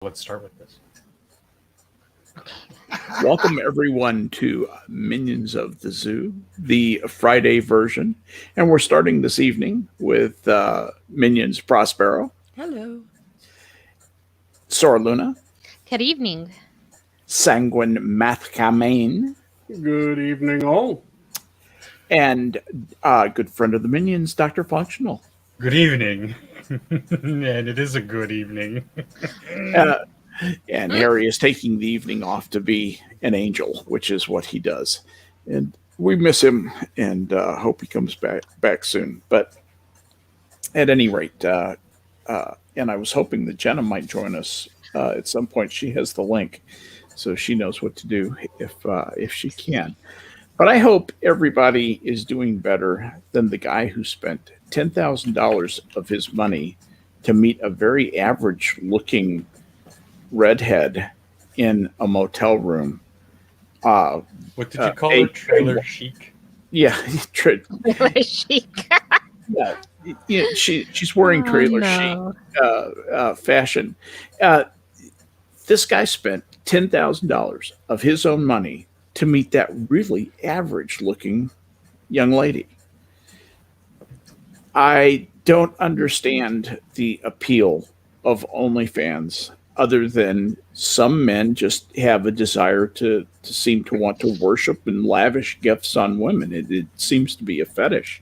Let's start with this. Welcome everyone to Minions of the Zoo, the Friday version. And we're starting this evening with Minions Prospero. Hello. Sora Luna. Good evening. Sanguine Mathghamhain. Good evening, all. And a good friend of the Minions, Dr. Functional. Good evening. And it is a good evening. And Harry is taking the evening off to be an angel, which is what he does. And we miss him and hope he comes back soon. But at any rate, and I was hoping that Jenna might join us at some point. She has the link, so she knows what to do if she can. But I hope everybody is doing better than the guy who spent $10,000 of his money to meet a very average-looking redhead in a motel room. What did you call her? Trailer chic? Yeah, Trailer chic. yeah, she's wearing trailer chic fashion. This guy spent $10,000 of his own money to meet that really average-looking young lady. I don't understand the appeal of OnlyFans, other than some men just have a desire to seem to want to worship and lavish gifts on women. It seems to be a fetish.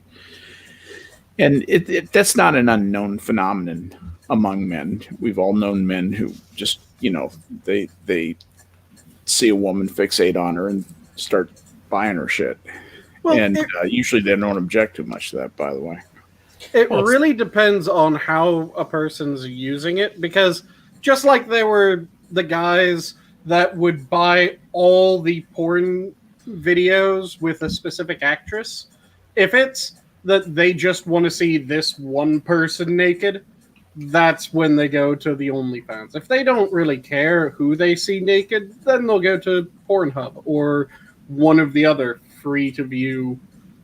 And that's not an unknown phenomenon among men. We've all known men who just, they see a woman, fixate on her, and start buying her shit. Well, and usually they don't object too much to that, by the way. It really depends on how a person's using it, because just like there were the guys that would buy all the porn videos with a specific actress, if it's that they just want to see this one person naked, that's when they go to the OnlyFans. If they don't really care who they see naked, then they'll go to Pornhub or one of the other free-to-view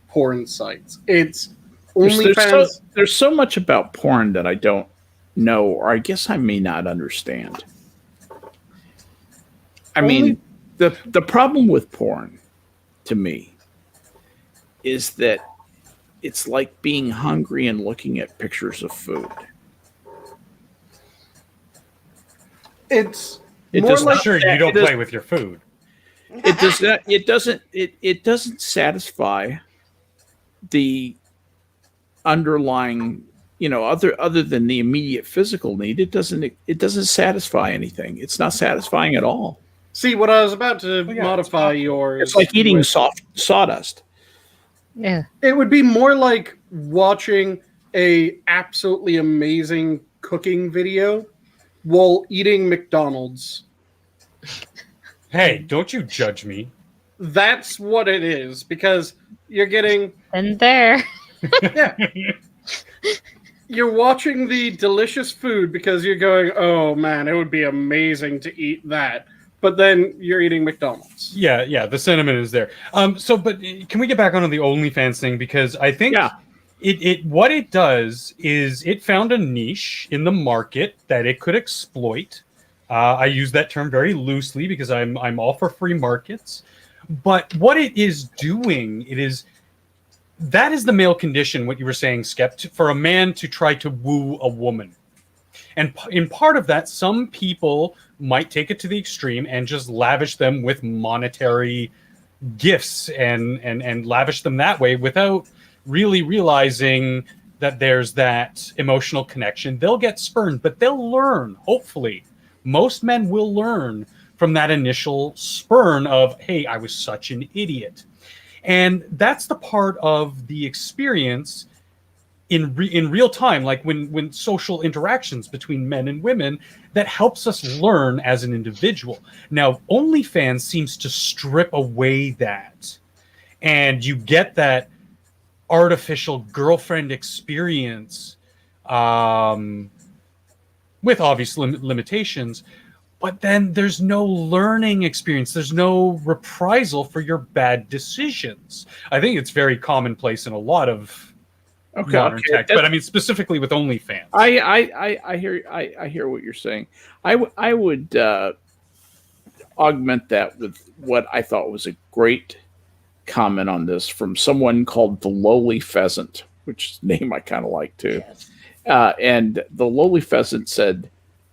porn sites. It's OnlyFans. There's so much about porn that I don't know, or I guess I may not understand. I mean, the problem with porn, to me, is that it's like being hungry and looking at pictures of food. It's more like sure you don't play with your food. It does not. It doesn't satisfy the underlying, other than the immediate physical need. It doesn't satisfy anything. It's not satisfying at all. See, what I was about to modify yours. It's like eating soft sawdust. Yeah. It would be more like watching a absolutely amazing cooking video while eating McDonald's. Hey, don't you judge me. That's what it is, because you're getting... And there. Yeah. You're watching the delicious food because you're going, oh man, it would be amazing to eat that. But then you're eating McDonald's. Yeah, the sentiment is there. But can we get back onto the OnlyFans thing? Because I think what it does is it found a niche in the market that it could exploit. I use that term very loosely because I'm all for free markets. But what it is doing, that is the male condition, what you were saying, Skep, for a man to try to woo a woman. And in part of that, some people might take it to the extreme and just lavish them with monetary gifts and lavish them that way without really realizing that there's that emotional connection. They'll get spurned, but they'll learn, hopefully. Most men will learn from that initial spurn of, hey, I was such an idiot. And that's the part of the experience in real time, like when social interactions between men and women, that helps us learn as an individual. Now, OnlyFans seems to strip away that, and you get that artificial girlfriend experience with obvious limitations, but then there's no learning experience. There's no reprisal for your bad decisions. I think it's very commonplace in a lot of modern tech, but I mean specifically with OnlyFans. I hear what you're saying. I would augment that with what I thought was a great comment on this from someone called the Lowly Pheasant, which is a name I kind of like too. Yes. And the Lowly Pheasant said,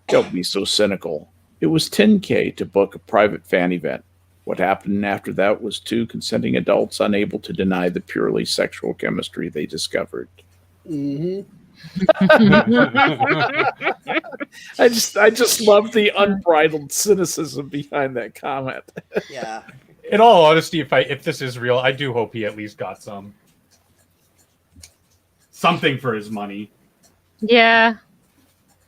"Don't be so cynical. It was $10K to book a private fan event. What happened after that was two consenting adults unable to deny the purely sexual chemistry they discovered." Mm-hmm. I just love the unbridled cynicism behind that comment. Yeah. In all honesty, if this is real, I do hope he at least got something for his money. Yeah.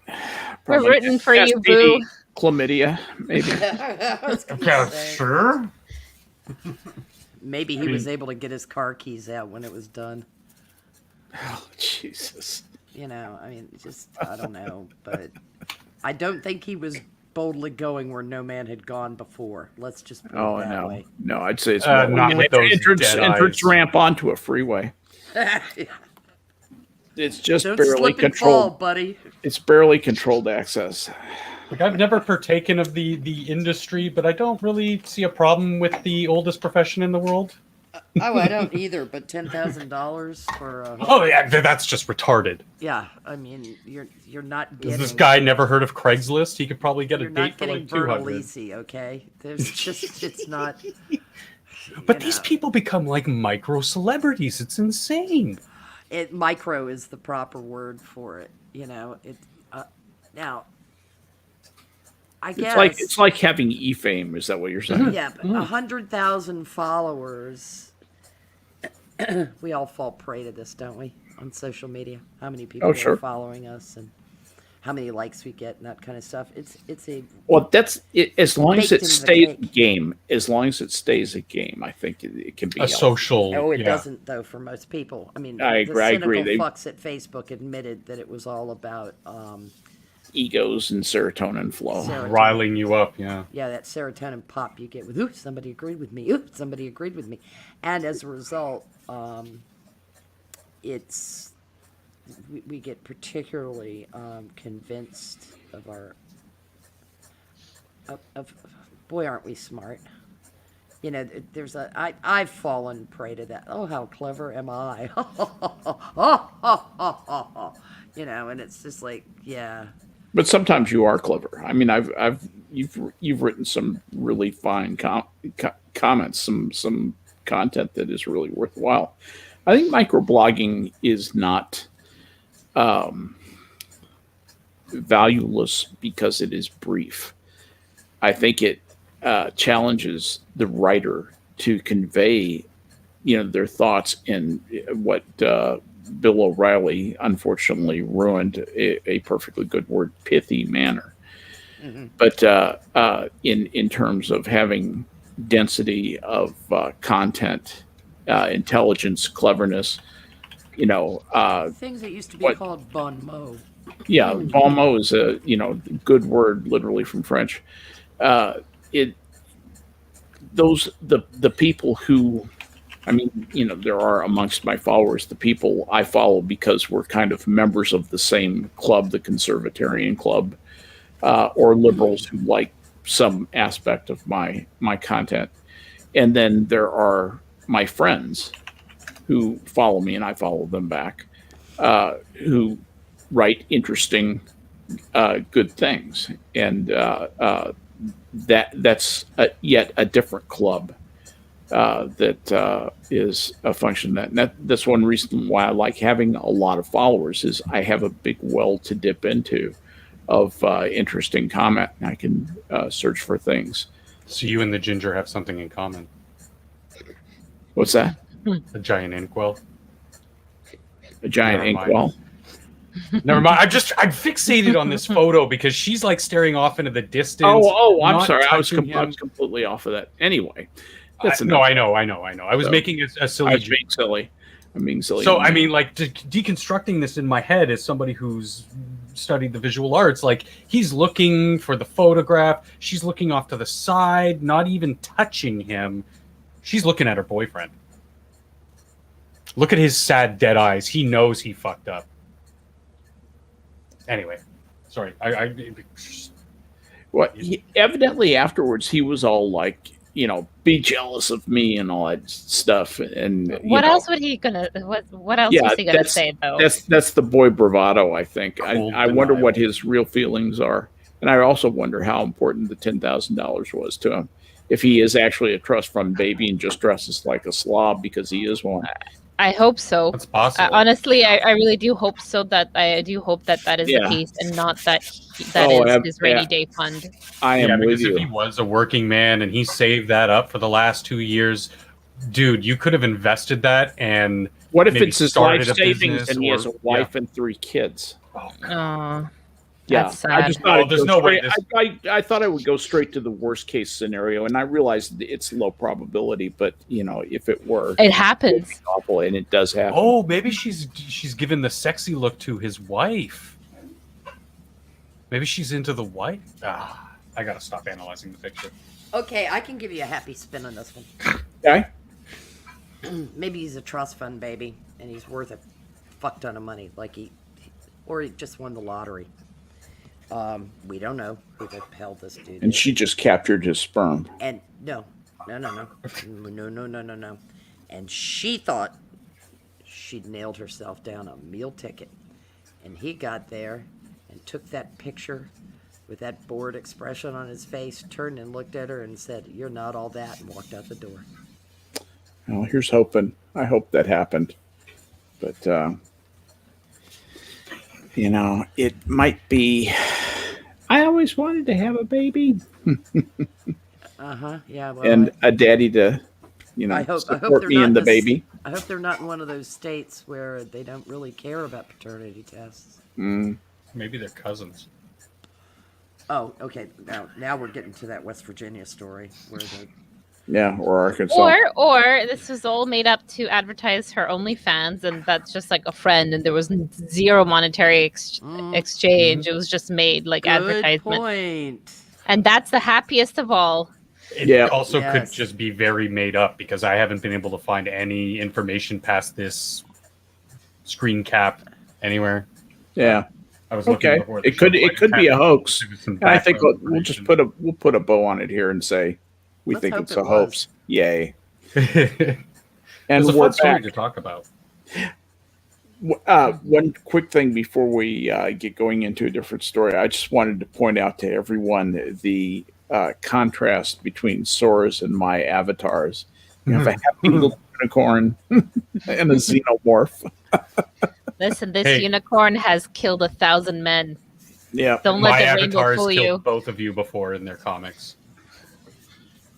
We're Probably rooting for you, STD, boo. Chlamydia, maybe. I was gonna Yeah, say. sure. Maybe he was able to get his car keys out when it was done. Oh, Jesus. You know, I mean, just, I don't know. But I don't think he was boldly going where no man had gone before. Let's just put it that no. way. No, I'd say it's Not more with those entrance dead eyes. ramp onto a freeway. It's just Don't barely slip and fall, controlled. buddy. It's barely controlled access. Like, I've never partaken of the industry, but I don't really see a problem with the oldest profession in the world. Oh, I don't either. But $10,000 for a Oh yeah, that's just retarded. yeah. I mean, you're not Has getting this guy never heard of Craigslist? He could probably get a You're date not for getting like 200. Bertolisi, okay? There's just it's not. But you these know. people become like micro celebrities. It's insane. Micro is the proper word for it. You know, now. I guess It's like having e-fame. Is that what you're saying? yeah, but 100,000 followers. We all fall prey to this, don't we? On social media, how many people are sure. following us and how many likes we get and that kind of stuff. It's a Well, that's it. As long as Baked it into the stays a cake. game, as long as it stays a game, I think it can be A healthy. social. oh, it yeah. doesn't though for most people. I mean, I the agree. cynical They- fucks at Facebook admitted that it was all about egos and serotonin flow. serotonin. Riling you up, yeah. Yeah, that serotonin pop you get with, ooh, somebody agreed with me. Ooh, somebody agreed with me. And as a result, we get particularly convinced of our, of boy, aren't we smart. You know, I've fallen prey to that. Oh, how clever am I? You know, and it's just like, yeah. But sometimes you are clever. I mean, you've written some really fine comments, some content that is really worthwhile. I think microblogging is not valueless because it is brief. I think it challenges the writer to convey, their thoughts in what Bill O'Reilly unfortunately ruined a perfectly good word, pithy manner. Mm-hmm. But in terms of having density of content, intelligence, cleverness, Things that used to be called bon mot. yeah, bon mot is a good word, literally from French. The people who, there are amongst my followers, the people I follow because we're kind of members of the same club, the Conservatarian Club, or liberals who like some aspect of my content. And then there are my friends who follow me and I follow them back, who write interesting, good things. And that's yet a different club. That is a function that's one reason why I like having a lot of followers is I have a big well to dip into of interesting comment. And I can search for things. So you and the ginger have something in common. What's that? A giant inkwell. A giant Never mind. inkwell. Never mind. I'm fixated on this photo because she's like staring off into the distance. I'm not sorry. I was touching him. completely off of that. Anyway, No, I know. I was making a silly I was joke. being silly. I'm being silly. So, I mean, like, deconstructing this in my head as somebody who's studied the visual arts, like, he's looking for the photograph. She's looking off to the side, not even touching him. She's looking at her boyfriend. Look at his sad dead eyes. He knows he fucked up. Anyway, sorry. Evidently afterwards he was all like, be jealous of me and all that stuff. And what else would he gonna? What else was he gonna say though? That's the boy bravado. I think. I wonder what his real feelings are, and I also wonder how important the $10,000 was to him. If he is actually a trust fund baby and just dresses like a slob because he is one. I hope so. That's possible. Honestly, I really do hope so. I do hope that is the case, and not that is his rainy day fund. I am with you. If he was a working man and he saved that up for the last 2 years, dude, you could have invested that. And what if it's his life savings and he has a wife and 3 kids? Oh, yeah, that's sad. I just thought there's no way. I thought I would go straight to the worst case scenario, and I realized it's low probability. But if it were, it happens. It'd be awful, and it does happen. Oh, maybe she's given the sexy look to his wife. Maybe she's into the wife. I gotta stop analyzing the picture. Okay, I can give you a happy spin on this one. Okay. Maybe he's a trust fund baby, and he's worth a fuck ton of money, or he just won the lottery. We don't know who the hell this dude And is. she just captured his sperm. And no. And she thought she'd nailed herself down a meal ticket. And he got there and took that picture with that bored expression on his face, turned and looked at her and said, "You're not all that," and walked out the door. Well, here's hoping. I hope that happened. But, it might be... I always wanted to have a baby. Yeah. Well, and a daddy to, support me and the baby. I hope they're not in one of those states where they don't really care about paternity tests. Maybe they're cousins. Oh, okay. Now we're getting to that West Virginia story where they... Yeah, or Arkansas. Or this was all made up to advertise her OnlyFans, and that's just like a friend, and there was zero monetary exchange. It was just made like advertisement. Point. And that's the happiest of all. It also could just be very made up, because I haven't been able to find any information past this screen cap anywhere. Yeah. I was looking before. It could be a hoax. I think we'll just put a bow on it here and say we think it's a hoax. Yay. And we're we're story back to talk about. One quick thing before we get going into a different story. I just wanted to point out to everyone the contrast between Sora's and my avatars. You have a happy little unicorn and a xenomorph. Listen, this unicorn has killed 1,000 men. Yeah. Don't let the rainbow avatars fool killed you. both of you before in their comics.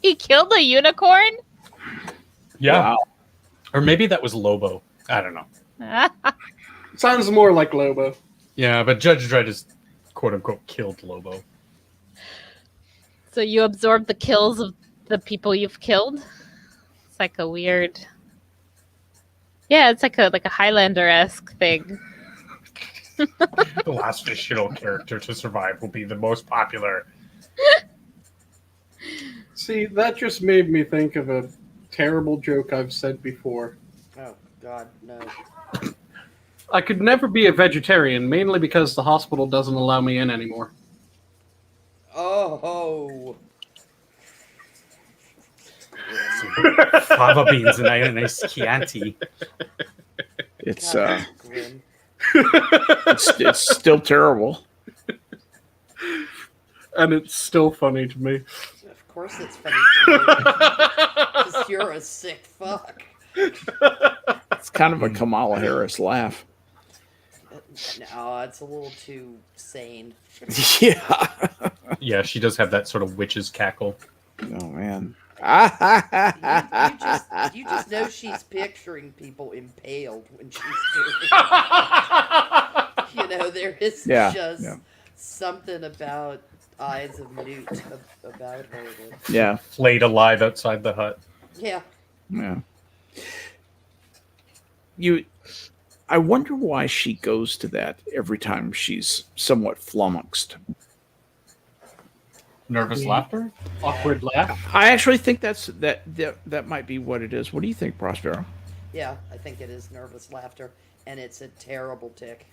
He killed a unicorn? Yeah. Wow. Or maybe that was Lobo. I don't know. Sounds more like Lobo. Yeah, but Judge Dredd is quote-unquote killed Lobo. So you absorb the kills of the people you've killed? It's like a weird... Yeah, it's like a Highlander-esque thing. The last fictional character to survive will be the most popular. See, that just made me think of a terrible joke I've said before. Oh, God, no. I could never be a vegetarian, mainly because the hospital doesn't allow me in anymore. Oh. Fava beans and a nice Chianti. It's it's still terrible. And it's still funny to me. Of course it's funny to you. Because you're a sick fuck. It's kind of a Kamala Harris laugh. No, it's a little too sane. Yeah. Yeah, she does have that sort of witch's cackle. Oh, man. You just know she's picturing people impaled when she's doing it. There is something about Eyes of Newt about her. Yeah. Flayed alive outside the hut. Yeah. Yeah. I wonder why she goes to that every time she's somewhat flummoxed. Nervous laughter? Awkward laugh. I actually think that might be what it is. What do you think, Prospero? Yeah, I think it is nervous laughter, and it's a terrible tick.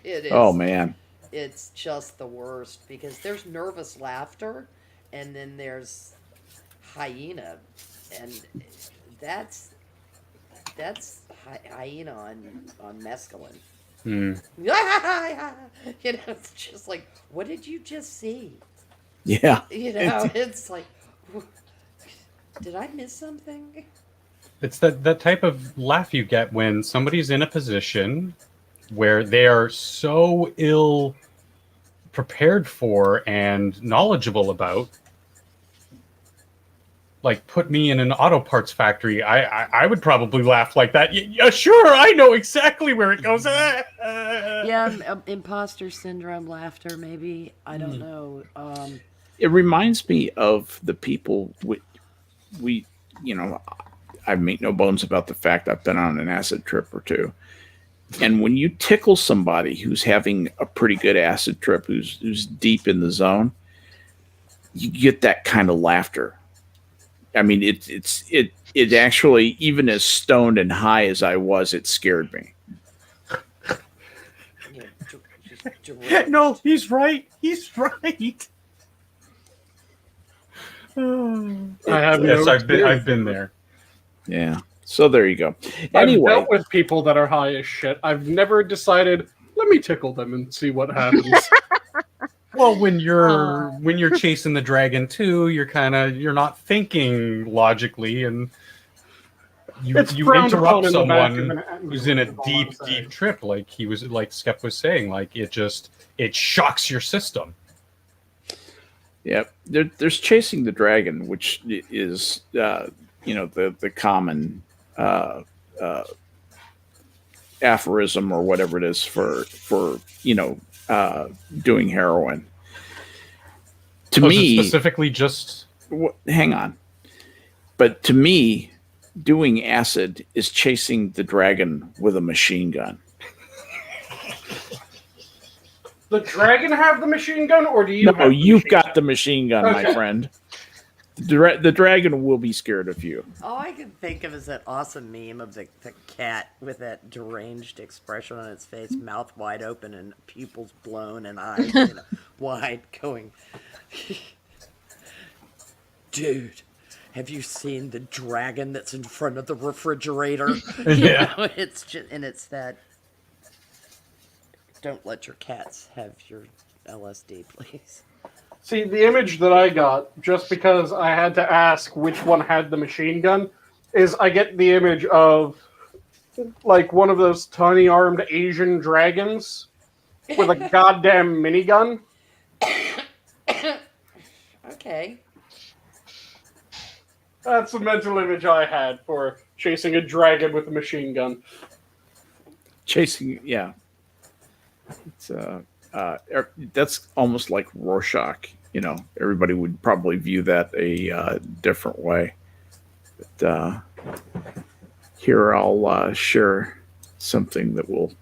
It is. Oh man. It's just the worst because there's nervous laughter, and then there's hyena, and that's hyena on mescaline. Mm. You know, it's just like, what did you just see? Yeah. You know, it's like, did I miss something? It's that type of laugh you get when somebody's in a position where they are so ill prepared for and knowledgeable about. Like, put me in an auto parts factory, I would probably laugh like that. Yeah, sure, I know exactly where it goes. Yeah, imposter syndrome laughter, maybe. I don't know. It reminds me of the people we I make no bones about the fact I've been on an acid trip or two. And when you tickle somebody who's having a pretty good acid trip, who's deep in the zone, you get that kind of laughter. I mean, it actually, even as stoned and high as I was, it scared me. No, he's right. He's right. I have Yes, no I've been there. Yeah. So there you go. I've Anyway, dealt with people that are high as shit. I've never decided, let me tickle them and see what happens. Well, when you're chasing the dragon too, you're not thinking logically, and you frowned upon interrupt in the back of someone an who's in a is all I'm deep saying. trip, like Skep was saying, like it shocks your system. yeah, there's chasing the dragon, which is the common aphorism or whatever it is for doing heroin. To Is it me, specifically just hang on, but to me, doing acid is chasing the dragon with a machine gun. The dragon have the machine gun, or do you? No, have the you've machine got gun? the machine gun, my Okay. friend. The dragon will be scared of you. All I can think of is that awesome meme of the cat with that deranged expression on its face, mouth wide open and pupils blown and eyes wide, going, dude, have you seen the dragon that's in front of the refrigerator? Yeah. You know, it's just, and it's that, don't let your cats have your LSD, please. See, the image that I got, just because I had to ask which one had the machine gun, is I get the image of like one of those tiny armed Asian dragons with a goddamn minigun. Okay. That's the mental image I had for chasing a dragon with a machine gun. Chasing, yeah. It's that's almost like Rorschach. Everybody would probably view that a different way. But here I'll share something that will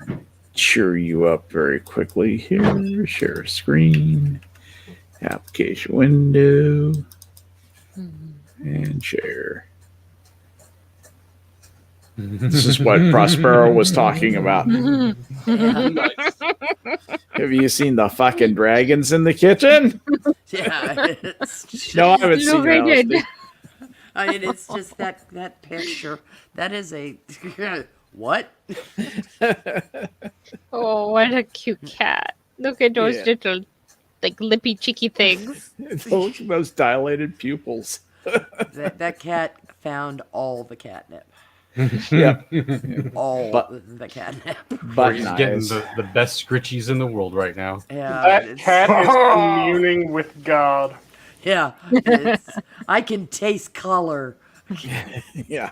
cheer you up very quickly. Here, share screen, application window, and share. This is what Prospero was talking about. Nice. Have you seen the fucking dragons in the kitchen? Yeah. It's No, I haven't seen they that. did. I mean, it's just that picture. That is a what? Oh, what a cute cat. Look at those Yeah. little, like, lippy, cheeky things. Those dilated pupils. That cat found all the catnip. Yeah. All But- the catnip. But He's getting the best scritchies in the world right now. Yeah, That it's- cat is communing with God. Yeah, I can taste color. yeah.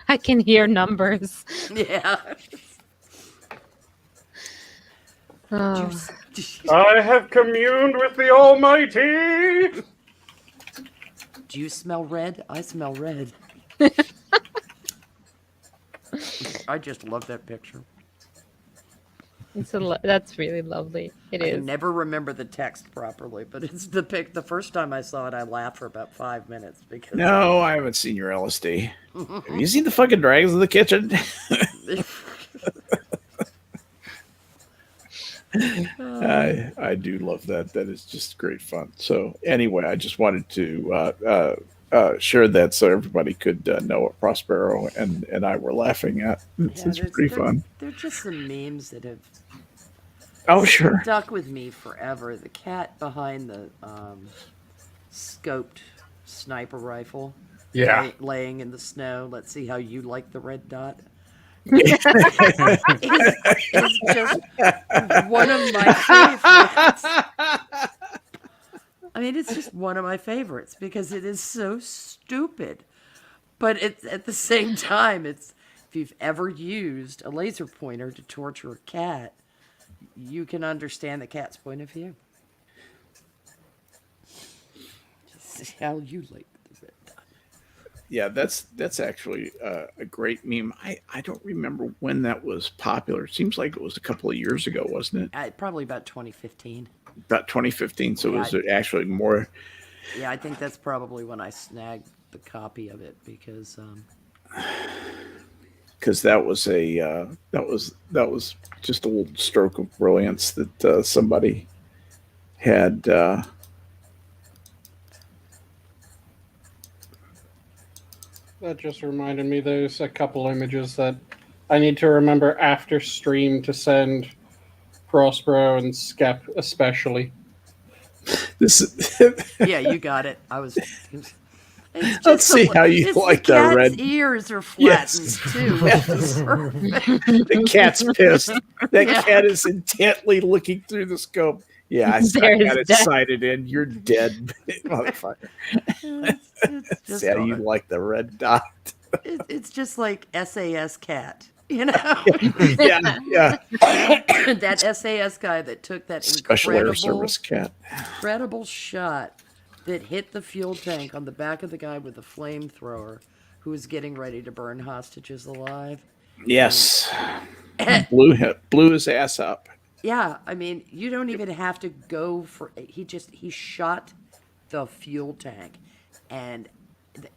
I can hear numbers. Yeah. Oh. I have communed with the Almighty. Do you smell red? I smell red. I just love that picture. That's really lovely. It I is. can never remember the text properly, but it's the pic. The first time I saw it, I laughed for about 5 minutes because No, I haven't seen your LSD. Have you seen the fucking dragons in the kitchen? I do love that. That is just great fun. So anyway, I just wanted to share that so everybody could know what Prospero and I were laughing at. It's pretty fun. They're just some memes that have Sure. stuck with me forever. The cat behind the scoped sniper rifle, laying in the snow. Let's see how you like the red dot. is just one of my favorites. I mean, it's just one of my favorites because it is so stupid. But it's at the same time, if you've ever used a laser pointer to torture a cat, you can understand the cat's point of view. Just see how you like the red dot. Yeah, that's actually a great meme. I don't remember when that was popular. It seems like it was a couple of years ago, wasn't it? Probably about 2015. About 2015. So it was actually more. Yeah, I think that's probably when I snagged the copy of it because that was just a little stroke of brilliance that somebody had. That just reminded me there's a couple images that I need to remember after stream to send Prospero and Skep especially. yeah, you got it. Let's see how you like the red. Ears are flattened too. The cat's pissed. That cat is intently looking through the scope. Yeah, I got it sighted in. You're dead, motherfucker. That's how you like the red dot. It's just like SAS cat, you know? yeah. That SAS guy that took that Special Air Service cat. incredible shot that hit the fuel tank on the back of the guy with the flamethrower who was getting ready to burn hostages alive. Yes. Blew his ass up. Yeah, I mean, you don't even have to go for he shot the fuel tank, and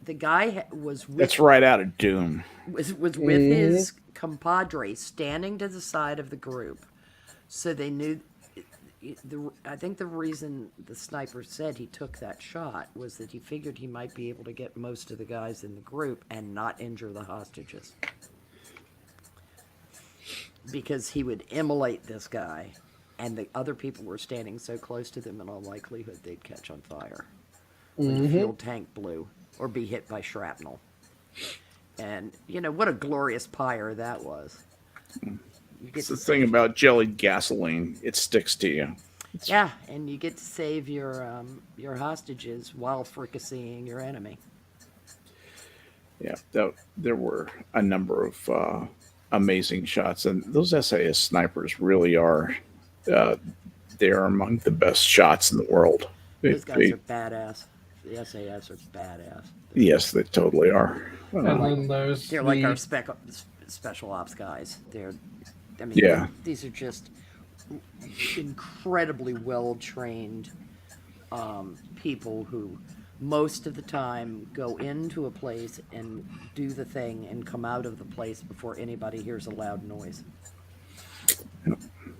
the guy was with, that's right out of Doom. Was with his compadre standing to the side of the group, so they knew. I think the reason the sniper said he took that shot was that he figured he might be able to get most of the guys in the group and not injure the hostages. Because he would immolate this guy, and the other people were standing so close to them, in all likelihood they'd catch on fire when the fuel tank blew or be hit by shrapnel. And, what a glorious pyre that was. It's the thing about jellied gasoline. It sticks to you. Yeah, and you get to save your hostages while fricasseeing your enemy. Yeah, there were a number of amazing shots, and those SAS snipers really are. They are among the best shots in the world. Those guys are badass. The SAS are badass. Yes, they totally are. They're like our special ops guys. These are just incredibly well-trained people who most of the time go into a place and do the thing and come out of the place before anybody hears a loud noise.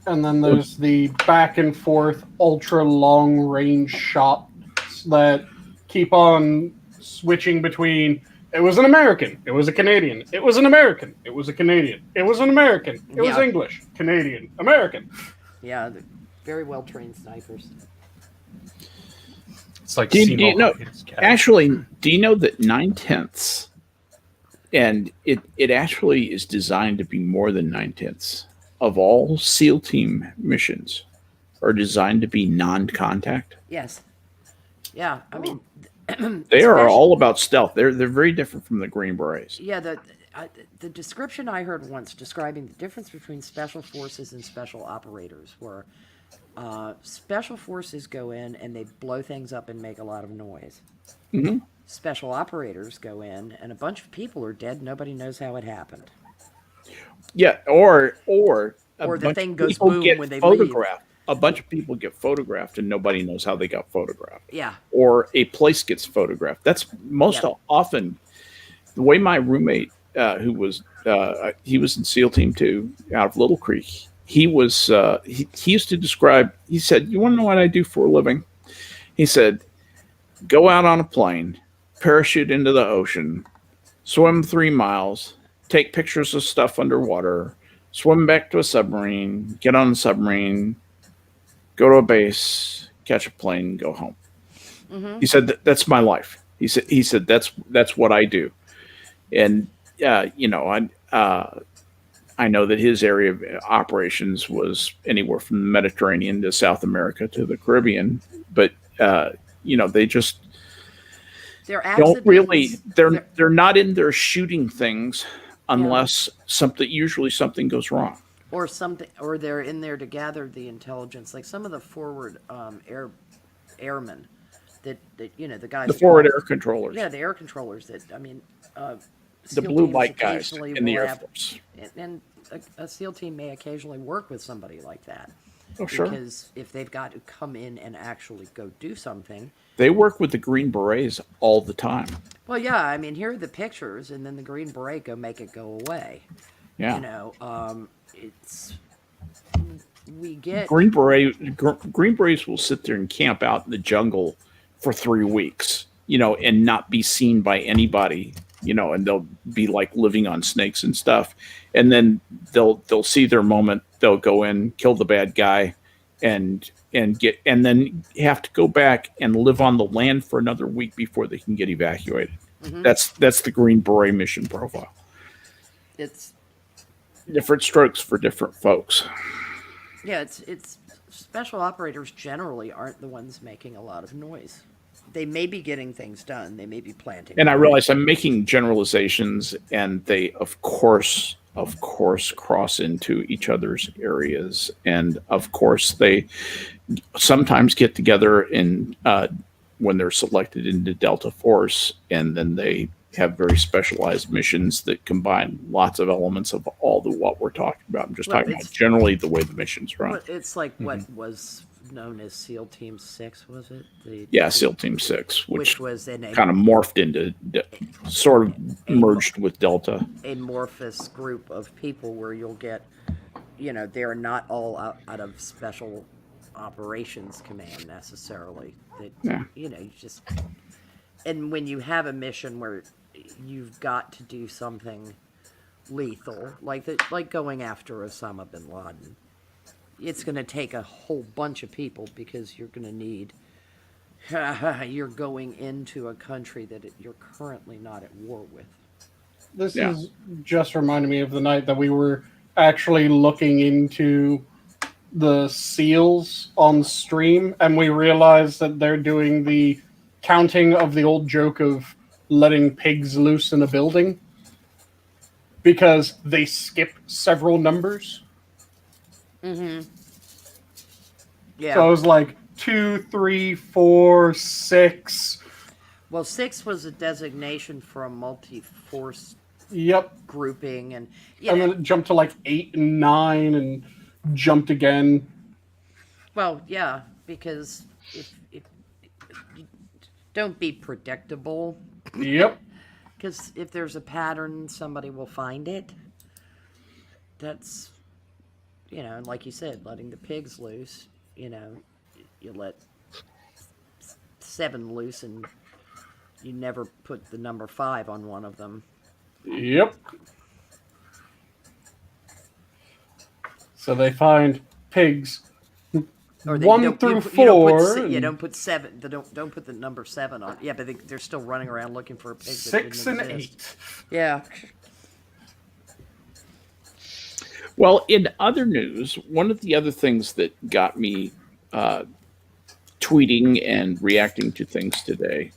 And then there's the back and forth ultra long range shots that keep on switching between it was an American, it was a Canadian, it was an American, it was a Canadian, it was an American, it was English, Canadian, American. Yeah, they're very well trained snipers. It's like do you know that 9/10, and it actually is designed to be more than 9/10 of all SEAL team missions are designed to be non-contact? Yes. Yeah, I mean, they are all about stealth. They're very different from the Green Berets. Yeah, the description I heard once describing the difference between special forces and special operators were special forces go in and they blow things up and make a lot of noise. Mm-hmm. Special operators go in and a bunch of people are dead. Nobody knows how it happened. Yeah, or Or the bunch thing of goes people boom get when they photographed. A bunch of people get photographed and nobody knows how they got photographed. Yeah. Or a place gets photographed. That's most often the way my roommate, who was he was in SEAL Team 2 out of Little Creek. He was he used to describe. He said, "You want to know what I do for a living?" He said, "Go out on a plane, parachute into the ocean, swim 3 miles, take pictures of stuff underwater, swim back to a submarine, get on a submarine, go to a base, catch a plane, go home." Mm-hmm. He said, "That's my life." He said that's what I do. And you know, I know that his area of operations was anywhere from the Mediterranean to South America to the Caribbean, but you know, they just don't really. They're not in there shooting things unless usually something goes wrong, or something, or they're in there to gather the intelligence. Like some of the forward airmen that you know, the guys, the forward air controllers. Yeah, the air controllers. That I mean. The blue light guys in the Air Force. And a SEAL team may occasionally work with somebody like that. Oh, sure. Because if they've got to come in and actually go do something. They work with the Green Berets all the time. Well, yeah, I mean, here are the pictures, and then the Green Beret make it go away. Yeah. You know, we get... Green Berets will sit there and camp out in the jungle for 3 weeks, you know, and not be seen by anybody. You know, and they'll be like living on snakes and stuff, and then they'll see their moment. They'll go in, kill the bad guy, and then have to go back and live on the land for another week before they can get evacuated. Mm-hmm. That's the Green Beret mission profile. It's different strokes for different folks. Yeah, it's special operators generally aren't the ones making a lot of noise. They may be getting things done. They may be planting. And I realize I'm making generalizations, and they, of course, cross into each other's areas. And of course, they sometimes get together in when they're selected into Delta Force, and then they have very specialized missions that combine lots of elements of all what we're talking about. I'm just talking about generally the way the missions run. It's like what was known as SEAL Team 6, was it? SEAL Team 6, which was kind of morphed into, sort of merged with Delta. Amorphous group of people where you'll get, you know, they're not all out of Special Operations Command necessarily. You know, you just... And when you have a mission where you've got to do something lethal, like going after Osama bin Laden, it's going to take a whole bunch of people because you're going to need... you're going into a country that you're currently not at war with. This is just reminding me of the night that we were actually looking into the SEALs on stream, and we realized that they're doing the counting of the old joke of letting pigs loose in a building because they skip several numbers. Mm-hmm. Yeah. So it was like 2, 3, 4, 6. Well, 6 was a designation for a multi-force grouping, and then it jumped to like 8 and 9, and jumped again. Well, yeah, because if don't be predictable. Yep. Because if there's a pattern, somebody will find it. That's, you know, and like you said, letting the pigs loose. You know, you let 7 loose, and you never put the number 5 on one of them. Yep. So they find pigs. Or 1 through 4. Don't put 7. Don't put the number 7 on. Yeah, but they're still running around looking for a pig. 6 and 8. Yeah. Well, in other news, one of the other things that got me tweeting and reacting to things today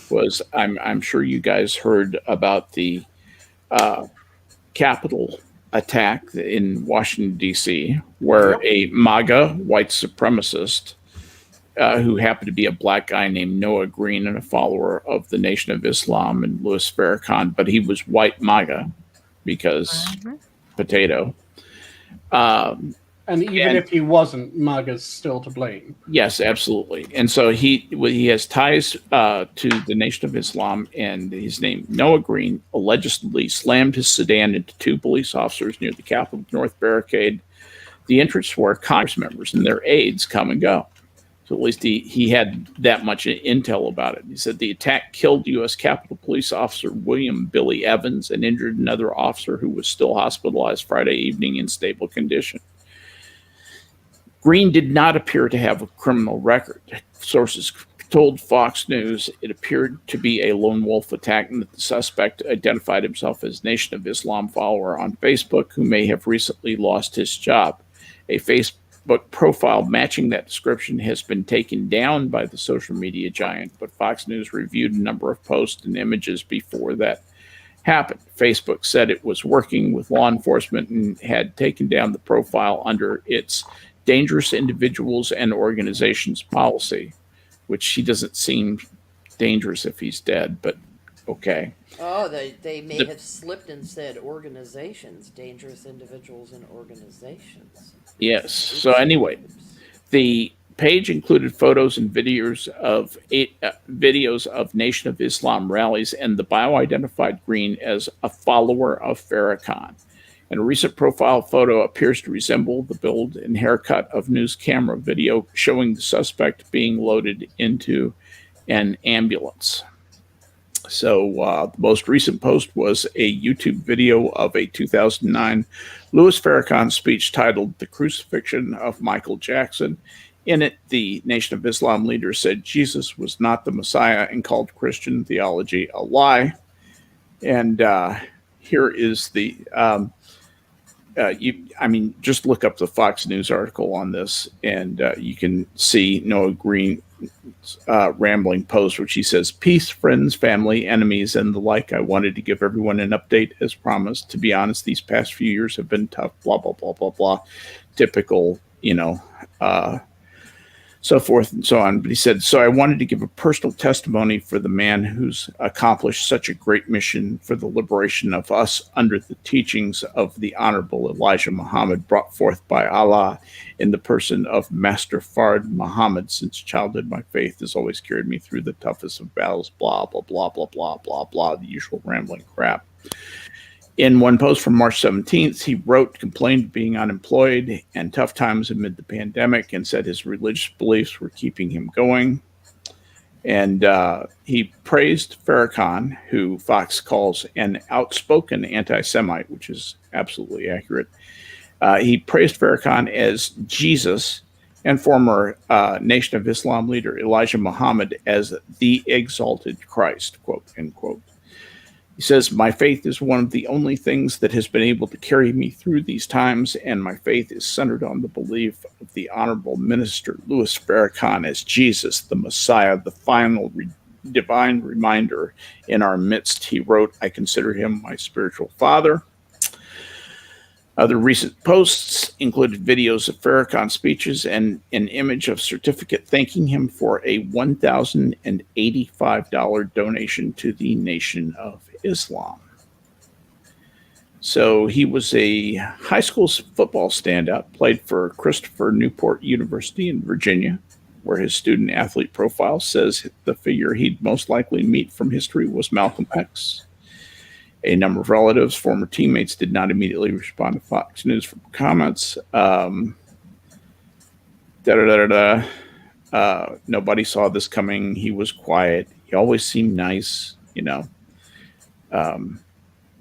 was I'm sure you guys heard about the Capitol attack in Washington, D.C., where a MAGA white supremacist who happened to be a black guy named Noah Green and a follower of the Nation of Islam and Louis Farrakhan, but he was white MAGA because potato. And even if he wasn't, MAGA's still to blame. Yes, absolutely. And so he has ties to the Nation of Islam, and his name, Noah Green, allegedly slammed his sedan into 2 police officers near the Capitol North Barricade, the entrance where Congress members and their aides come and go. So at least he had that much intel about it. He said the attack killed U.S. Capitol Police Officer William Billy Evans and injured another officer who was still hospitalized Friday evening in stable condition. Green did not appear to have a criminal record. Sources told Fox News it appeared to be a lone wolf attack and that the suspect identified himself as Nation of Islam follower on Facebook who may have recently lost his job. A Facebook profile matching that description has been taken down by the social media giant, but Fox News reviewed a number of posts and images before that happened. Facebook said it was working with law enforcement and had taken down the profile under its dangerous individuals and organizations policy, which he doesn't seem dangerous if he's dead, but okay. Oh, they may have slipped and said organizations, dangerous individuals and organizations. Yes. So anyway, the page included photos and videos of Nation of Islam rallies, and the bio identified Green as a follower of Farrakhan. And a recent profile photo appears to resemble the build and haircut of news camera video showing the suspect being loaded into an ambulance. So the most recent post was a YouTube video of a 2009 Louis Farrakhan speech titled The Crucifixion of Michael Jackson. In it, the Nation of Islam leader said Jesus was not the Messiah and called Christian theology a lie. And here is the... just look up the Fox News article on this, and you can see Noah Green's rambling post, which he says, "Peace, friends, family, enemies, and the like. I wanted to give everyone an update as promised. To be honest, these past few years have been tough, blah, blah, blah, blah, blah." Typical, so forth and so on. But he said, "So I wanted to give a personal testimony for the man who's accomplished such a great mission for the liberation of us under the teachings of the Honorable Elijah Muhammad, brought forth by Allah in the person of Master Fard Muhammad. Since childhood, my faith has always carried me through the toughest of battles, blah, blah, blah, blah, blah, blah, blah," the usual rambling crap. In one post from March 17th, he complained of being unemployed and tough times amid the pandemic, and said his religious beliefs were keeping him going. And he praised Farrakhan, who Fox calls an outspoken anti-Semite, which is absolutely accurate. He praised Farrakhan as Jesus and former Nation of Islam leader Elijah Muhammad as the exalted Christ, quote, end quote. He says, "My faith is one of the only things that has been able to carry me through these times, and my faith is centered on the belief of the Honorable Minister Louis Farrakhan as Jesus, the Messiah, the final divine reminder in our midst." He wrote, "I consider him my spiritual father." Other recent posts included videos of Farrakhan speeches and an image of certificate thanking him for a $1,085 donation to the Nation of Islam. So he was a high school football standout, played for Christopher Newport University in Virginia, where his student athlete profile says the figure he'd most likely meet from history was Malcolm X. A number of relatives, former teammates, did not immediately respond to Fox News for comments. Nobody saw this coming. He was quiet. He always seemed nice,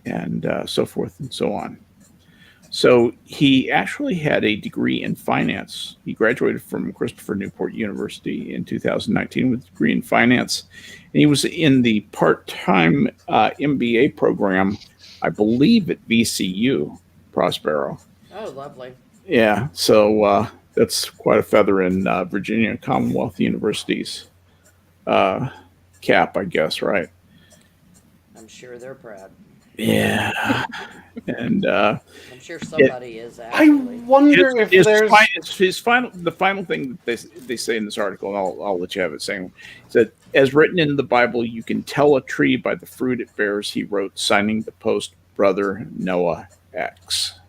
and so forth and so on. So he actually had a degree in finance. He graduated from Christopher Newport University in 2019 with a degree in finance. And he was in the part-time MBA program, I believe at VCU, Prospero. Oh, lovely. Yeah, so that's quite a feather in Virginia Commonwealth University's cap, I guess, right? I'm sure they're proud. Yeah. And I'm sure somebody is actually. I wonder if there's the final thing that they say in this article, and I'll let you have it, saying that as written in the Bible, you can tell a tree by the fruit it bears, he wrote, signing the post, Brother Noah X.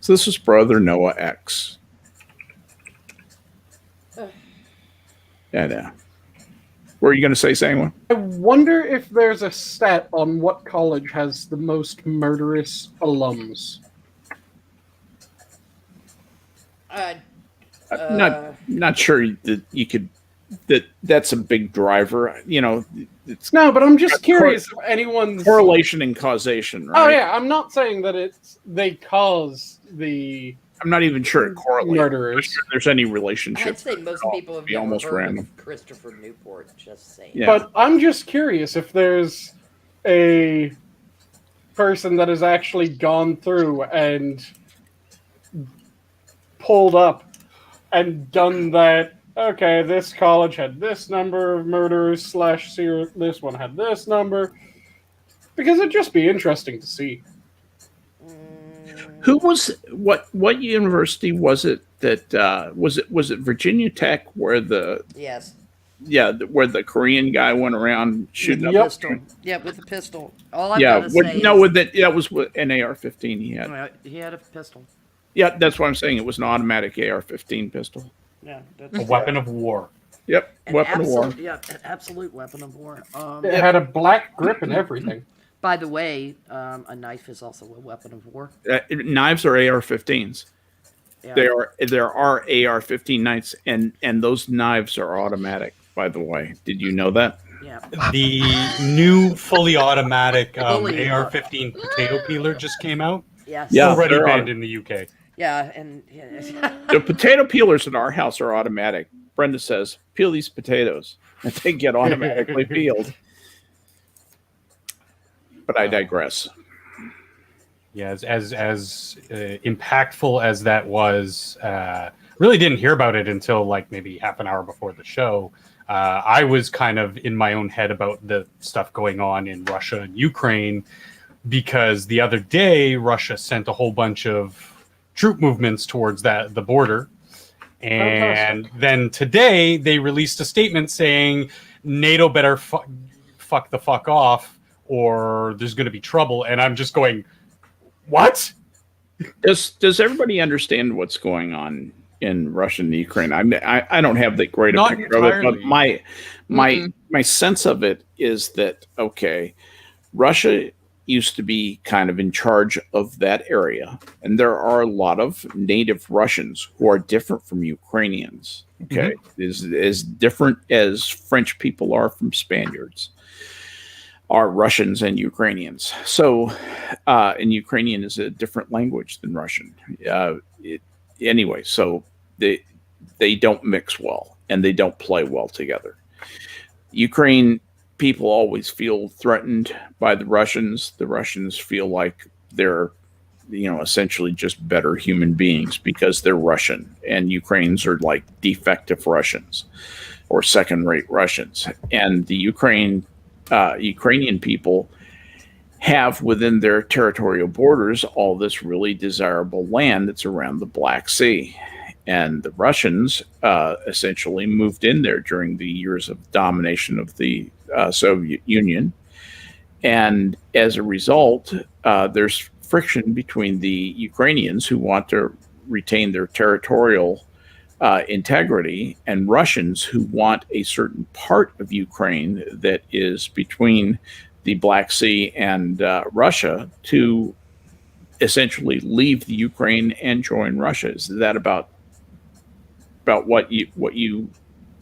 So this was Brother Noah X. Yeah. What are you going to say, Sanguine? I wonder if there's a stat on what college has the most murderous alums. Not sure that you could. That's a big driver. You know, it's No, but I'm just curious if anyone's correlation and causation, right? Oh yeah, I'm not saying that they cause the I'm not even sure it correlates. murderers. I'm not sure there's any relationship. I'd say most people have Be never almost heard random. of Christopher Newport. Just saying. Yeah. But I'm just curious if there's a person that has actually gone through and pulled up and done that. Okay, this college had this number of murderers / this one had this number. Because it'd just be interesting to see. Who was what university was it that was it Virginia Tech where the Yes. where the Korean guy went around shooting With a up? pistol. Yeah, with a pistol. All I've got to say that was an AR-15 he had. he had a pistol. Yeah, that's what I'm saying. It was an automatic AR-15 pistol. Yeah, A weapon of war. Yep, weapon of war. Yeah, an absolute weapon of war. It had a black grip and everything. By the way, a knife is also a weapon of war. Knives are AR-15s. Yeah. There are AR-15 knives, and those knives are automatic. By the way, did you know that? Yeah. The new fully automatic Fully AR-15 potato peeler just came out. Yes. Yeah. Already they're banned in the UK. Yeah, and The potato peelers in our house are automatic. Brenda says, "Peel these potatoes," and they get automatically peeled. But I digress. Yeah, as impactful as that was, really didn't hear about it until like maybe half an hour before the show. I was kind of in my own head about the stuff going on in Russia and Ukraine because the other day Russia sent a whole bunch of troop movements towards the border. And then today they released a statement saying NATO better fuck the fuck off or there's going to be trouble. And I'm just going, what? Does everybody understand what's going on in Russia and Ukraine? I don't have that great a picture of it, but my sense of it is that, okay, Russia used to be kind of in charge of that area, and there are a lot of native Russians who are different from Ukrainians. Okay, is as different as French people are from Spaniards, are Russians and Ukrainians. So, and Ukrainian is a different language than Russian. Anyway, so they don't mix well and they don't play well together. Ukraine people always feel threatened by the Russians. The Russians feel like they're, essentially just better human beings because they're Russian, and Ukrainians are like defective Russians or second-rate Russians. And the Ukrainian people have within their territorial borders all this really desirable land that's around the Black Sea. And the Russians essentially moved in there during the years of domination of the Soviet Union. And as a result, there's friction between the Ukrainians who want to retain their territorial integrity and Russians who want a certain part of Ukraine that is between the Black Sea and Russia to essentially leave the Ukraine and join Russia. Is that about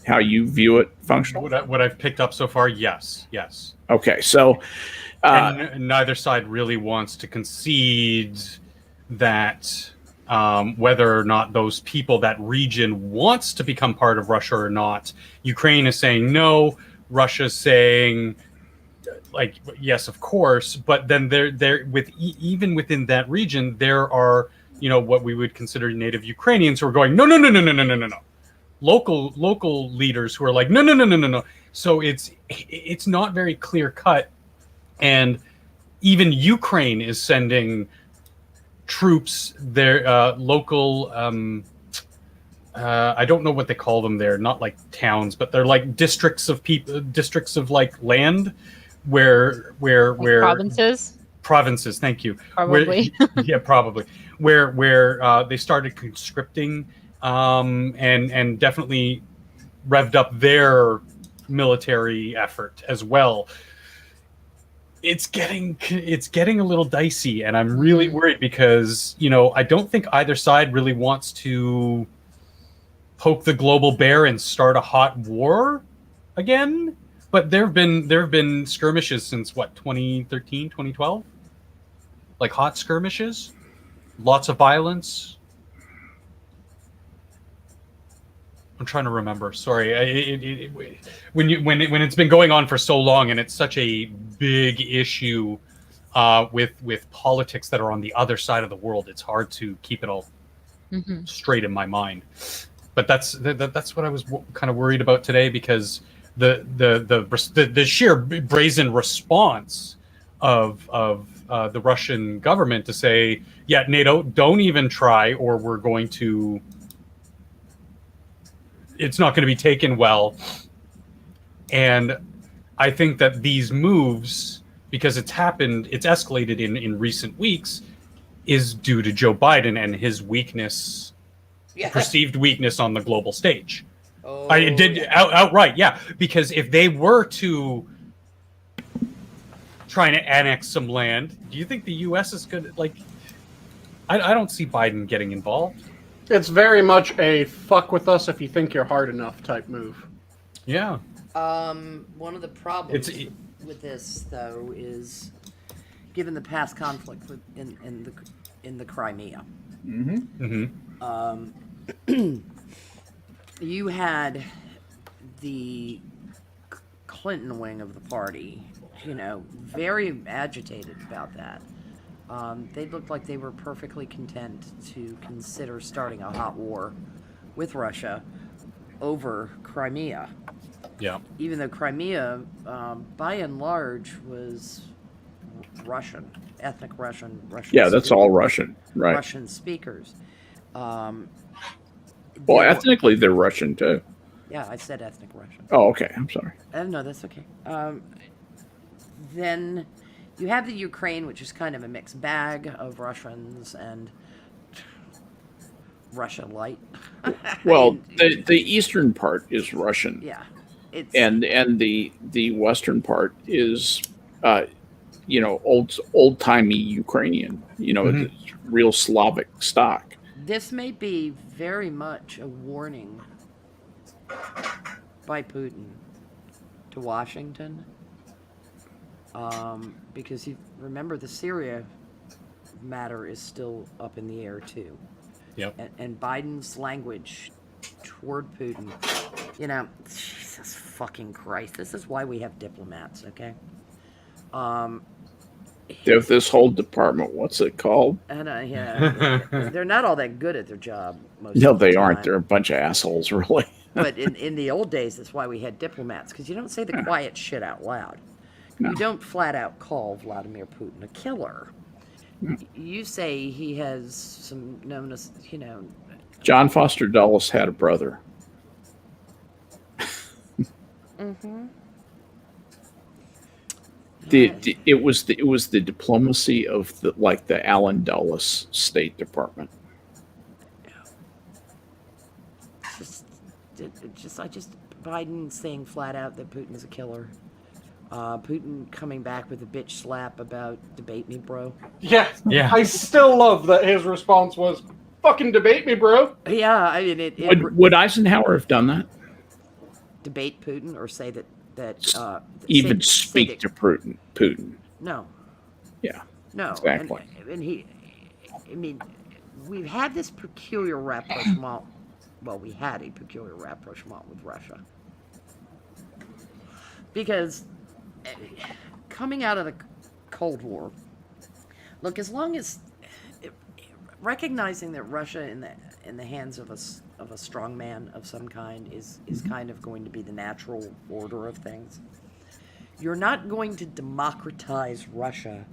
how you view it functional? What I've picked up so far, yes. Okay, so and neither side really wants to concede that whether or not those people, that region wants to become part of Russia or not. Ukraine is saying no. Russia's saying, like, yes, of course. But then even within that region, there are what we would consider native Ukrainians who are going no. Local leaders who are like no. So it's not very clear cut, and even Ukraine is sending troops, their local I don't know what they call them there, not like towns, but they're like districts of like land where provinces, thank you. Probably. Probably, where they started conscripting and definitely revved up their military effort as well. It's getting a little dicey, and I'm really worried because, you know, I don't think either side really wants to poke the global bear and start a hot war again. But there have been skirmishes since what, 2013, 2012? Like hot skirmishes, lots of violence. I'm trying to remember. Sorry, when it's been going on for so long, and it's such a big issue with politics that are on the other side of the world, it's hard to keep it all straight in my mind. But that's what I was kind of worried about today, because the sheer brazen response of the Russian government to say, yeah, NATO, don't even try, or we're going to. It's not going to be taken well. And I think that these moves, because it's escalated in recent weeks, is due to Joe Biden and his weakness, perceived weakness on the global stage. Outright, yeah. Because if they were to try to annex some land, do you think the U.S. is going to, like, I don't see Biden getting involved. It's very much a fuck with us if you think you're hard enough type move. Yeah. One of the problems with this, though, is given the past conflict in the Crimea. You had the Clinton wing of the party, you know, very agitated about that. They looked like they were perfectly content to consider starting a hot war with Russia over Crimea. Yeah. Even though Crimea, by and large, was Russian, ethnic Russian. Yeah, that's all Russian, right? Russian speakers. Well, ethnically, they're Russian too. Yeah, I said ethnic Russian. Oh, okay. I'm sorry. No, that's okay. Then you have the Ukraine, which is kind of a mixed bag of Russians and Russia light. Well, the eastern part is Russian. Yeah, and the western part is, you know, old timey Ukrainian. You know, it's real Slavic stock. This may be very much a warning by Putin to Washington. Because you remember the Syria matter is still up in the air too. Yep. And Biden's language toward Putin, you know, Jesus fucking Christ, this is why we have diplomats, okay? They have this whole department. What's it called? And yeah, they're not all that good at their job. No, they aren't. They're a bunch of assholes, really. But in the old days, that's why we had diplomats, because you don't say the quiet shit out loud. No. You don't flat out call Vladimir Putin a killer. No. You say he has some known as, you know. John Foster Dulles had a brother. It was the diplomacy of the Allen Dulles State Department. Just Biden saying flat out that Putin is a killer. Putin coming back with a bitch slap about debate me, bro. Yeah. I still love that his response was, fucking debate me, bro. Yeah, I mean, would Eisenhower have done that? Debate Putin or say that even speak to Putin? No. Yeah. No. Exactly. I mean, we've had this peculiar rapprochement. Well, we had a peculiar rapprochement with Russia. Because coming out of the Cold War, look, as long as recognizing that Russia in the hands of a strong man of some kind is kind of going to be the natural order of things, you're not going to democratize Russia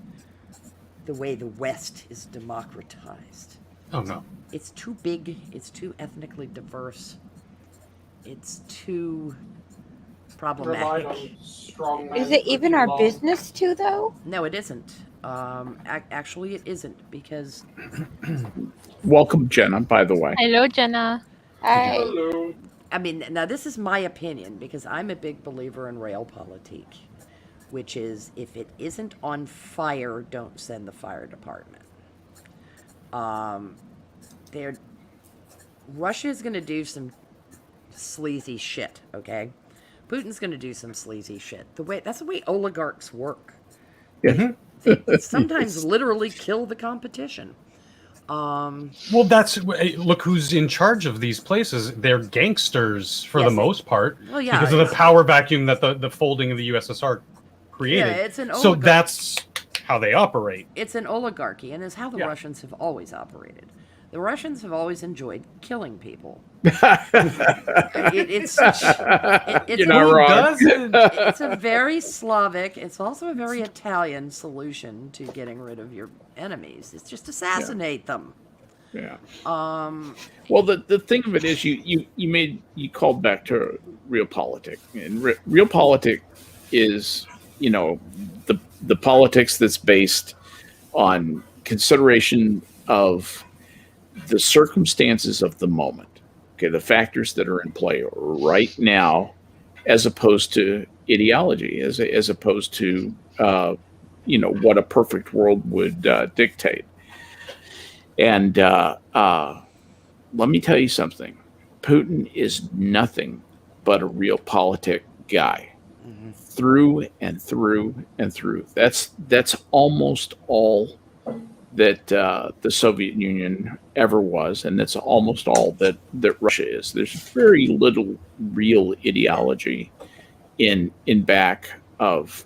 the way the West is democratized. Oh no. It's too big, it's too ethnically diverse, it's too problematic. Is it even our business to, though? No, it isn't. Actually, it isn't, because Welcome, Jenna, by the way. Hello, Jenna. Hi. Hello. I mean, now this is my opinion, because I'm a big believer in realpolitik, which is, if it isn't on fire, don't send the fire department. Russia is going to do some sleazy shit, okay? Putin's going to do some sleazy shit. That's the way oligarchs work. Yeah. They sometimes literally kill the competition. Well, look who's in charge of these places. They're gangsters for the most part, Well, yeah, because of the power vacuum that the folding of the USSR created. Yeah, it's an so that's how they operate. It's an oligarchy, and it's how the Russians have always operated. The Russians have always enjoyed killing people. It's You're not wrong. It's a very Slavic, it's also a very Italian solution to getting rid of your enemies. It's just assassinate them. Yeah. Well, the thing of it is, you called back to realpolitik, and realpolitik is, the politics that's based on consideration of the circumstances of the moment. Okay, the factors that are in play right now, as opposed to ideology, as opposed to what a perfect world would dictate. And let me tell you something: Putin is nothing but a realpolitik guy, through and through and through. That's almost all that the Soviet Union ever was, and that's almost all that Russia is. There's very little real ideology in back of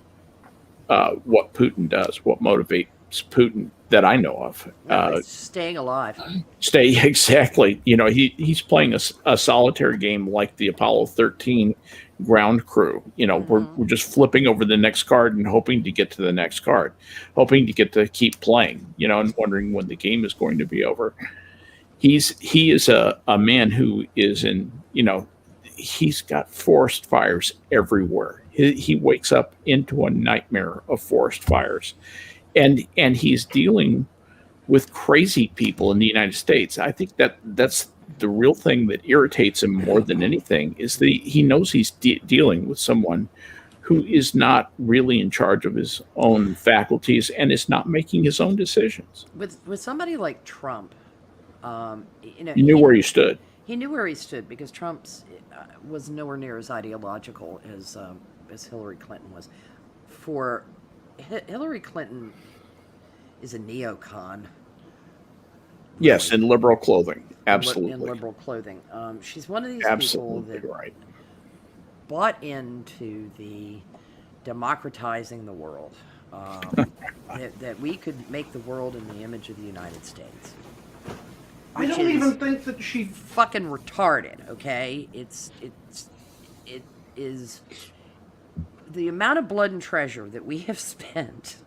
what Putin does, what motivates Putin that I know of. Staying alive. Exactly. He's playing a solitary game like the Apollo 13 ground crew. We're just flipping over the next card and hoping to get to the next card, hoping to get to keep playing, and wondering when the game is going to be over. He is a man who is he's got forest fires everywhere. He wakes up into a nightmare of forest fires, and he's dealing with crazy people in the United States. I think that's the real thing that irritates him more than anything, is that he knows he's dealing with someone who is not really in charge of his own faculties and is not making his own decisions. With somebody like Trump, he knew where he stood. He knew where he stood, because Trump was nowhere near as ideological as Hillary Clinton was. Hillary Clinton is a neocon. Yes, in liberal clothing. Absolutely. In liberal clothing. She's one of these Absolutely people that right. bought into the democratizing the world. That we could make the world in the image of the United States. I don't even think that she fucking retarded, okay? It is the amount of blood and treasure that we have spent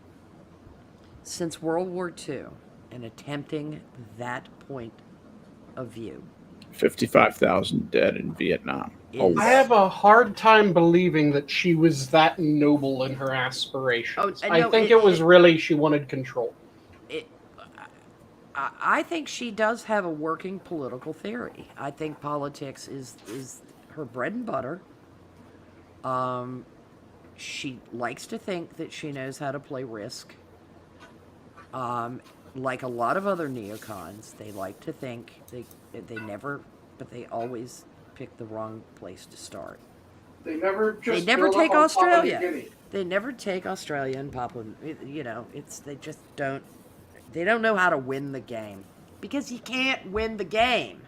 since World War II in attempting that point of view. 55,000 dead in Vietnam. I have a hard time believing that she was that noble in her aspirations. I think it was really she wanted control. I think she does have a working political theory. I think politics is her bread and butter. She likes to think that she knows how to play Risk. Like a lot of other neocons, they like to think they always pick the wrong place to start. They never take Australia. They never take Australia and Papua. They just don't. They don't know how to win the game, because you can't win the game.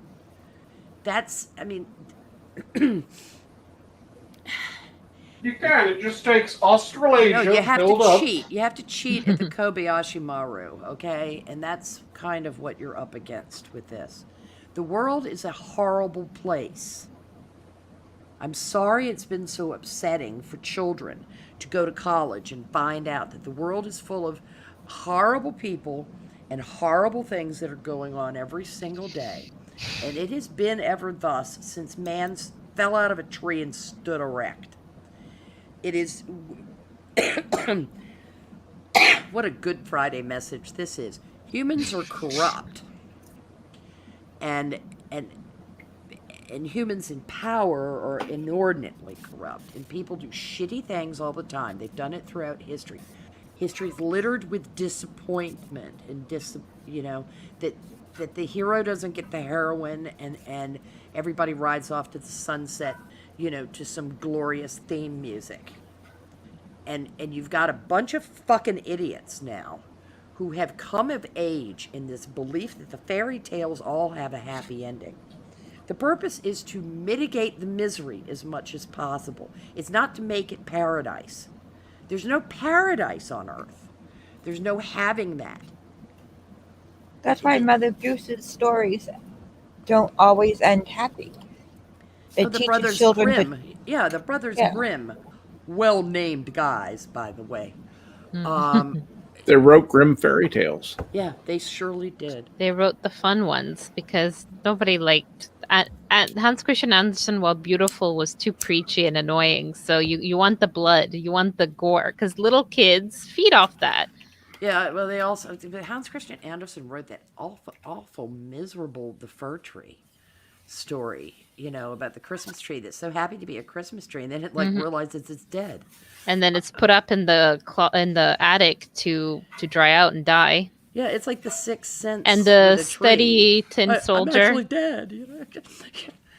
You can. It just takes Australasia. No, you have build to up. cheat. You have to cheat at the Kobayashi Maru, okay? And that's kind of what you're up against with this. The world is a horrible place. I'm sorry it's been so upsetting for children to go to college and find out that the world is full of horrible people and horrible things that are going on every single day. And it has been ever thus since man fell out of a tree and stood erect. It is what a Good Friday message this is. Humans are corrupt, and humans in power are inordinately corrupt, and people do shitty things all the time. They've done it throughout history. History's littered with disappointment and that the hero doesn't get the heroine, and everybody rides off to the sunset, to some glorious theme music. And you've got a bunch of fucking idiots now who have come of age in this belief that the fairy tales all have a happy ending. The purpose is to mitigate the misery as much as possible. It's not to make it paradise. There's no paradise on Earth. There's no having that. That's why Mother Goose's stories don't always end happy. It the teaches Brothers children Grimm. Yeah, the Brothers Grimm. Well-named guys, by the way. They wrote Grimm fairy tales. Yeah, they surely did. They wrote the fun ones because nobody liked... Hans Christian Andersen, while beautiful, was too preachy and annoying. So you want the blood, you want the gore, because little kids feed off that. Yeah, well, they also... Hans Christian Andersen wrote that awful, miserable The Fir Tree story, about the Christmas tree that's so happy to be a Christmas tree, and then it realizes it's dead. And then it's put up in the attic to dry out and die. Yeah, it's like the Sixth Sense. And the steady tin soldier. I'm actually dead.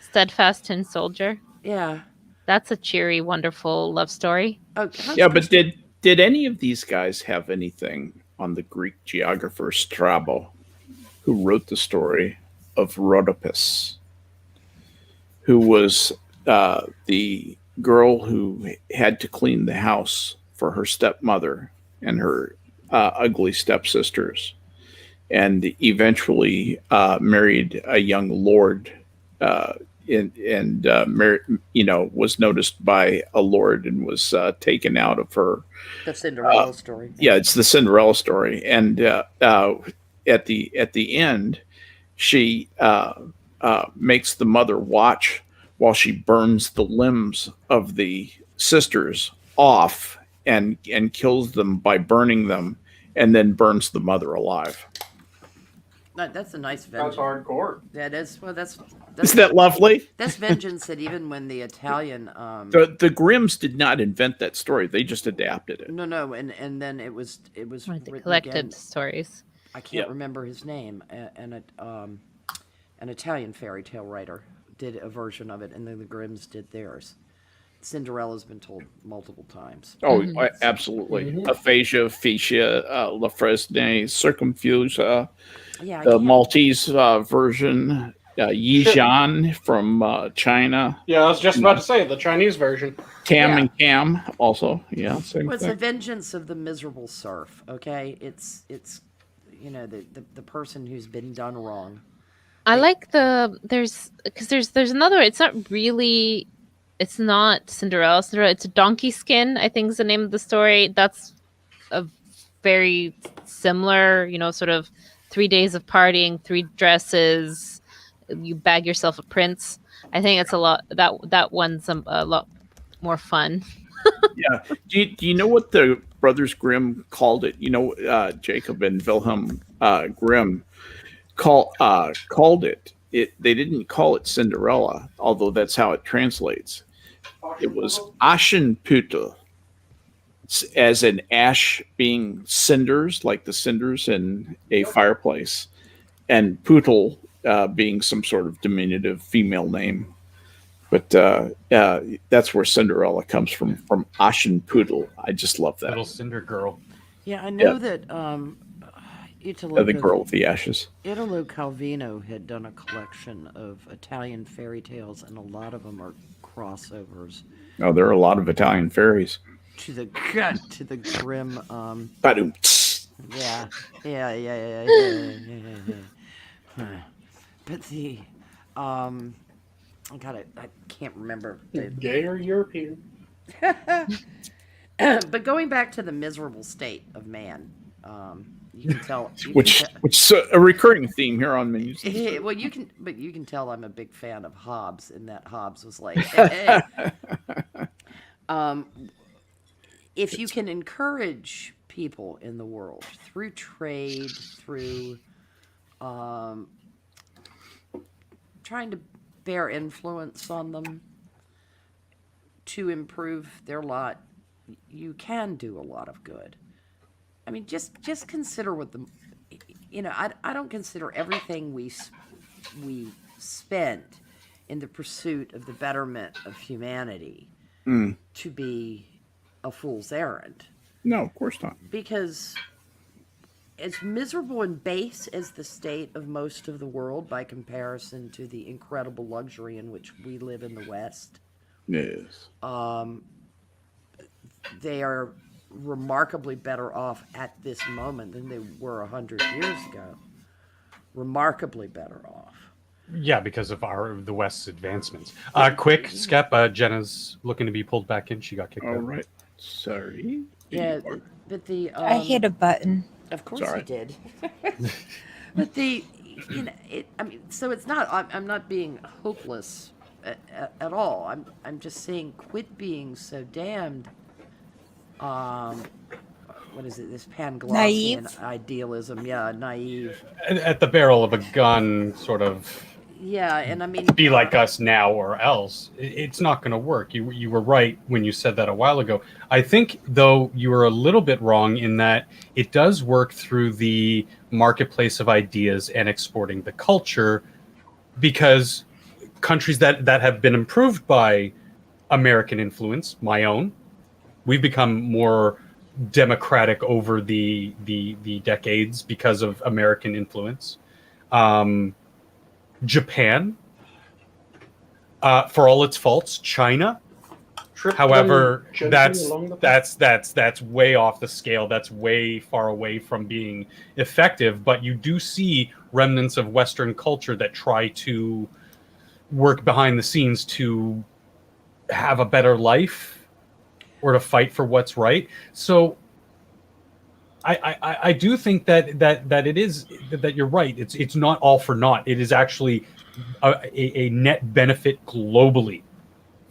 Steadfast tin soldier. Yeah. That's a cheery, wonderful love story. Oh, yeah, but did any of these guys have anything on the Greek geographer Strabo, who wrote the story of Rhodopis, who was the girl who had to clean the house for her stepmother and her ugly stepsisters, and eventually married a young lord, and was noticed by a lord and was taken out of her. The Cinderella story. Yeah, it's the Cinderella story, and at the end, she makes the mother watch while she burns the limbs of the sisters off and kills them by burning them, and then burns the mother alive. That's a nice vengeance. That's hardcore. That is. Well, that's Isn't that lovely? That's vengeance that even when the Italian the Grimms did not invent that story; they just adapted it. No, and then it was The collected stories. I can't remember his name. An Italian fairy tale writer did a version of it, and then the Grimms did theirs. Cinderella's been told multiple times. Oh, absolutely. Aphasia, Phaecia, La Fresnay, Circumfuse, the Maltese version, Yijian from China. Yeah, I was just about to say the Chinese version. Tam and Cam also. Yeah, same Well, it's thing. the vengeance of the miserable serf, okay? It's the person who's been done wrong. I like there's another, it's not Cinderella. It's a donkey skin, I think is the name of the story. That's a very similar, sort of 3 days of partying, 3 dresses, you bag yourself a prince. I think it's a lot, that one's a lot more fun. Yeah. Do you know what the Brothers Grimm called it? Jacob and Wilhelm Grimm called it. They didn't call it Cinderella, although that's how it translates. It was Aschenputtel, as in ash being cinders, like the cinders in a fireplace, and Puttel being some sort of diminutive female name. But that's where Cinderella comes from Aschenputtel. I just love that. Little cinder girl. Yeah, I know that The girl with the ashes. Italo Calvino had done a collection of Italian fairy tales, and a lot of them are crossovers. Oh, there are a lot of Italian fairies. To the Grimm. Ba-doom. Yeah. But the I can't remember. Gay or European? But going back to the miserable state of man, you can tell. Which is a recurring theme here on Menus. Well, you can tell I'm a big fan of Hobbes, and that Hobbes was like, hey. if you can encourage people in the world through trade, through trying to bear influence on them to improve their lot, you can do a lot of good. I mean, just consider what the, I don't consider everything we spend in the pursuit of the betterment of humanity to be a fool's errand. No, of course not. Because as miserable and base as the state of most of the world by comparison to the incredible luxury in which we live in the West, Yes. they are remarkably better off at this moment than they were 100 years ago. Remarkably better off. Yeah, because of the West's advancements. Quick, Skep, Jenna's looking to be pulled back in. She got kicked out. All right. Sorry. Yeah, but the I hit a button. Of course Sorry. you did. But so it's not. I'm not being hopeless at all. I'm just saying, quit being so damned. What is it? This Panglossian Naive? idealism. Yeah, naive. At the barrel of a gun, sort of. Yeah, and I mean, Be like us now or else. It's not going to work. You were right when you said that a while ago. I think, though, you were a little bit wrong in that it does work through the marketplace of ideas and exporting the culture, because countries that have been improved by American influence, my own, we've become more democratic over the decades because of American influence. Japan, for all its faults, China. However, that's way off the scale. That's way far away from being effective. But you do see remnants of Western culture that try to work behind the scenes to have a better life or to fight for what's right. So I do think that it is that you're right. It's not all for naught. It is actually a net benefit globally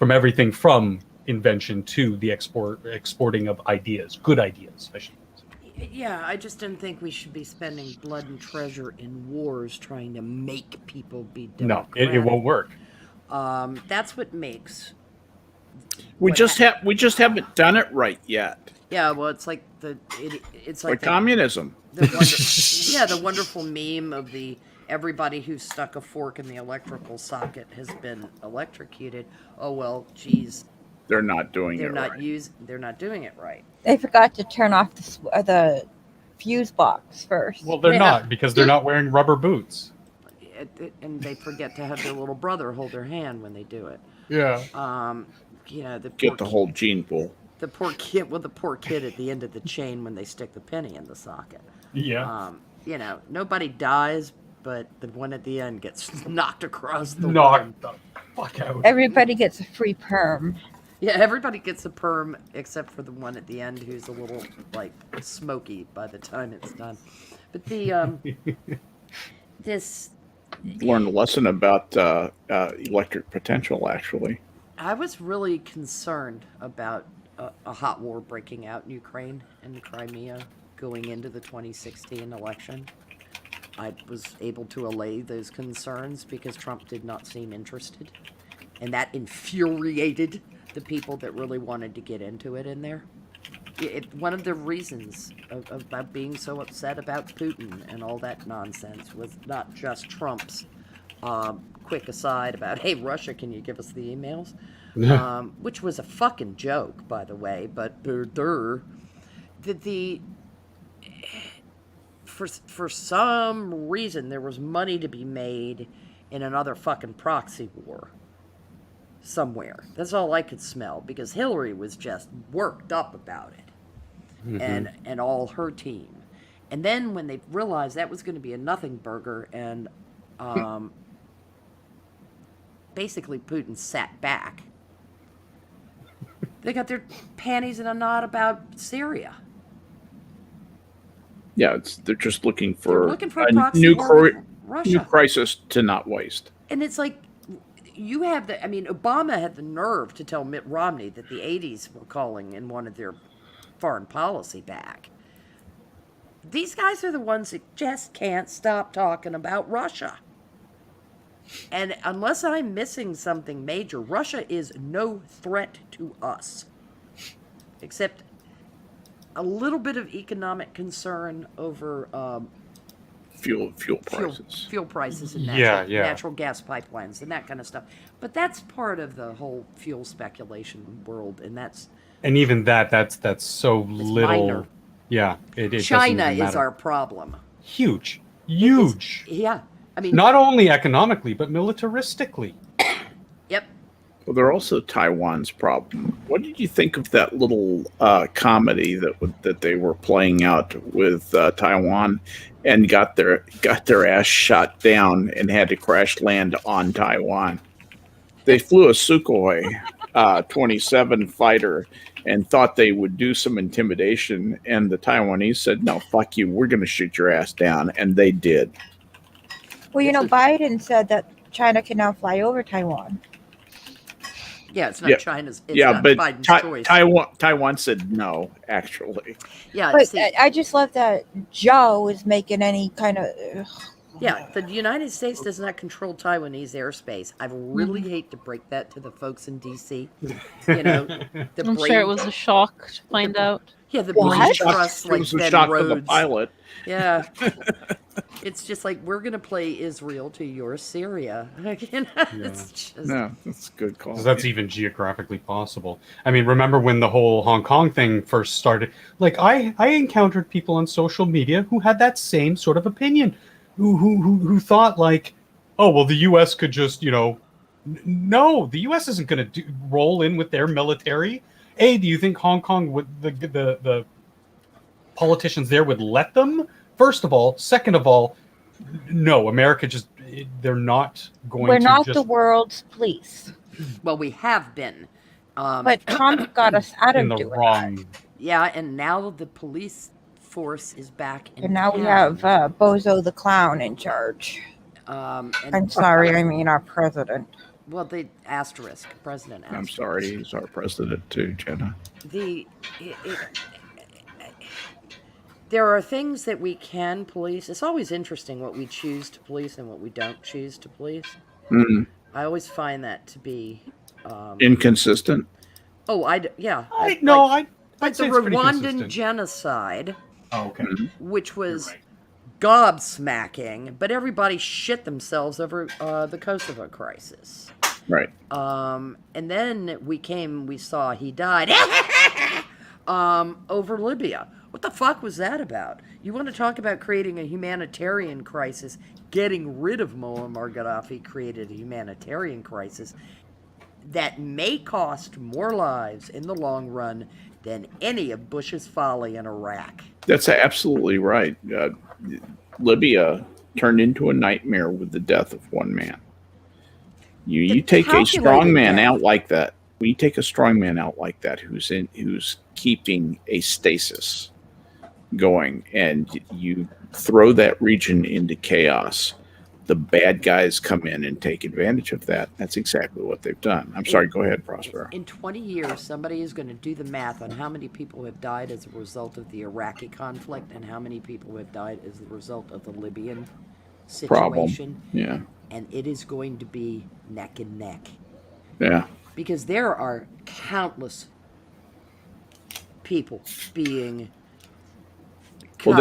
from everything from invention to the exporting of ideas, good ideas, I should say. Yeah, I just didn't think we should be spending blood and treasure in wars trying to make people be democratic. No, it won't work. That's what makes. We just haven't done it right yet. Yeah, well, it's like it's like communism. The wonderful meme of the everybody who stuck a fork in the electrical socket has been electrocuted. Oh well, geez. They're not doing They're it not right. They're not doing it right. They forgot to turn off the fuse box first. Well, they're not, because they're not wearing rubber boots. And they forget to have their little brother hold their hand when they do it. Yeah. Get the whole gene pool. The poor kid at the end of the chain when they stick the penny in the socket. Yeah. Nobody dies, but the one at the end gets knocked across the room. Knocked the fuck out. Everybody gets a free perm. Yeah, everybody gets a perm except for the one at the end who's a little like smoky by the time it's done. But the this Learned a lesson about electric potential, actually. I was really concerned about a hot war breaking out in Ukraine and Crimea going into the 2016 election. I was able to allay those concerns because Trump did not seem interested. And that infuriated the people that really wanted to get into it in there. One of the reasons about being so upset about Putin and all that nonsense was not just Trump's quick aside about, hey, Russia, can you give us the emails? Which was a fucking joke, by the way, but for some reason there was money to be made in another fucking proxy war somewhere. That's all I could smell, because Hillary was just worked up about it. Mm-hmm. and all her team. And then when they realized that was going to be a nothing burger, and basically Putin sat back, they got their panties in a knot about Syria. Yeah, they're just looking for a proxy war with Russia. New crisis to not waste. And it's like, Obama had the nerve to tell Mitt Romney that the 80s were calling in one of their foreign policy back. These guys are the ones that just can't stop talking about Russia. And unless I'm missing something major, Russia is no threat to us. Except a little bit of economic concern over fuel prices. Fuel prices and Yeah, natural gas pipelines and that kind of stuff. But that's part of the whole fuel speculation world, and even that's so little. Minor. Yeah, it China doesn't even is matter. our problem. Huge. Yeah, I mean, not only economically but militaristically. Yep. Well, they're also Taiwan's problem. What did you think of that little comedy that they were playing out with Taiwan, and got their ass shot down and had to crash land on Taiwan? They flew a Sukhoi 27 fighter and thought they would do some intimidation, and the Taiwanese said, "No, fuck you. We're going to shoot your ass down," and they did. Well, Biden said that China can now fly over Taiwan. Yeah, it's not China's. It's not but Biden's choice. Taiwan said no, actually. Yeah, but I just love that Joe is making any kind of. Yeah, the United States does not control Taiwanese airspace. I really hate to break that to the folks in D.C. I'm sure it was a shock to find out. Yeah, the brain trust like Ben shock Rhodes. to the pilot. Yeah, it's just like we're gonna play Israel to your Syria. It's just... No, that's a good call. So that's even geographically possible. I mean, remember when the whole Hong Kong thing first started? Like, I encountered people on social media who had that same sort of opinion, who thought like, oh well, the U.S. could just no, the U.S. isn't going to roll in with their military. Do you think Hong Kong would the politicians there would let them? First of all, second of all, no. America they're not going. We're to not just... the world's police. Well, we have been, but Trump got us out of in the doing wrong. that. Yeah, and now the police force is back in and now town. We have Bozo the Clown in charge. I'm sorry, I mean our president. Well, the asterisk, President asterisk. I'm sorry, he's our president too, Jenna. There are things that we can police. It's always interesting what we choose to police and what we don't choose to police. Mm. I always find that to be... inconsistent? Oh, I'd the say Rwandan genocide, okay, which was gobsmacking, but everybody shit themselves over the Kosovo crisis. Right. And then we saw he died over Libya. What the fuck was that about? You want to talk about creating a humanitarian crisis? Getting rid of Muammar Gaddafi created a humanitarian crisis that may cost more lives in the long run than any of Bush's folly in Iraq. That's absolutely right. Libya turned into a nightmare with the death of one man. You take a strong man out like that. When you take a strong man out like that, who's keeping a stasis going, and you throw that region into chaos, the bad guys come in and take advantage of that. That's exactly what they've done. I'm sorry, go ahead, Prospero. In 20 years, somebody is going to do the math on how many people have died as a result of the Iraqi conflict and how many people have died as a result of the Libyan situation. Problem. Yeah. And it is going to be neck and neck. Yeah. Because there are countless people being... Well,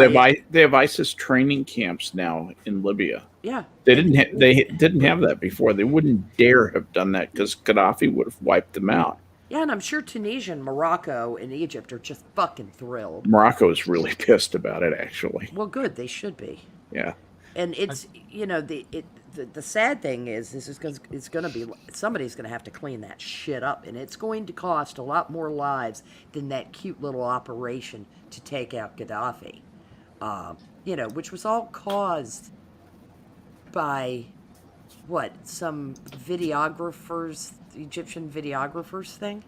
they have ISIS training camps now in Libya. Yeah, they didn't have that before. They wouldn't dare have done that because Gaddafi would have wiped them out. Yeah, and I'm sure Tunisia, and Morocco, and Egypt are just fucking thrilled. Morocco is really pissed about it, actually. Well, good, they should be. Yeah, and it's the sad thing is it's going to be somebody's going to have to clean that shit up, and it's going to cost a lot more lives than that cute little operation to take out Gaddafi. Which was all caused by some videographers, Egyptian videographers thing.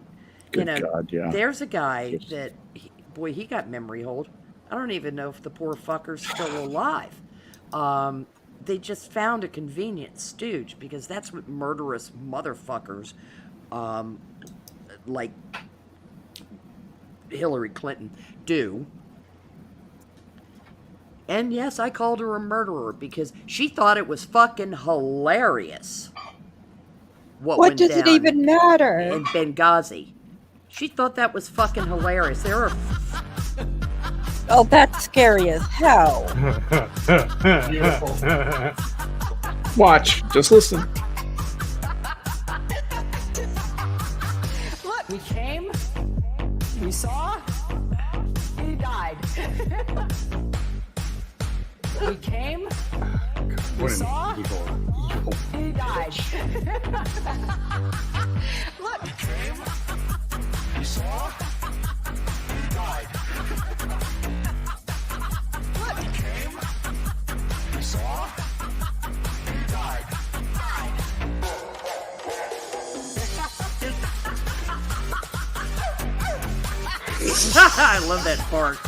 Good God, yeah. There's a guy that, he got memory hold. I don't even know if the poor fucker's still alive. They just found a convenient stooge because that's what murderous motherfuckers Hillary Clinton do. And yes, I called her a murderer because she thought it was fucking hilarious. What does it even matter? In Benghazi. She thought that was fucking hilarious. There are... Oh, that's scary as hell. Beautiful. Watch. Just listen. Look, we came, we saw, he died. We came, we saw, he died. Look, we came, we saw, he died. Look, we came, we saw, he died. I love that part.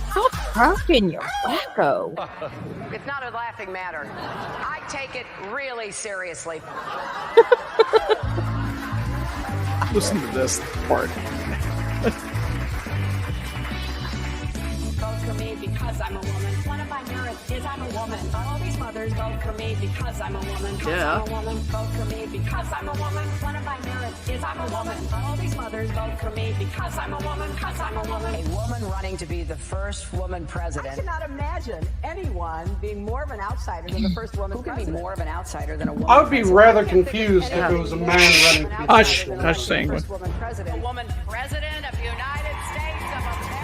Stop cracking your wacko. It's not a laughing matter. I take it really seriously. Listen to this part. Vote for me because I'm a woman. One of my merits is I'm a woman. All these mothers vote for me because I'm a woman. Yeah. I'm a woman. Vote for me because I'm a woman. One of my merits is I'm a woman. All these mothers vote for me because I'm a woman. Because I'm a woman. A woman running to be the first woman president. I cannot imagine anyone being more of an outsider than the first woman president. Who can be more of an outsider than a woman? I would be rather confused if it was a man running. Hush, saying first woman president. A woman president of the United States of America.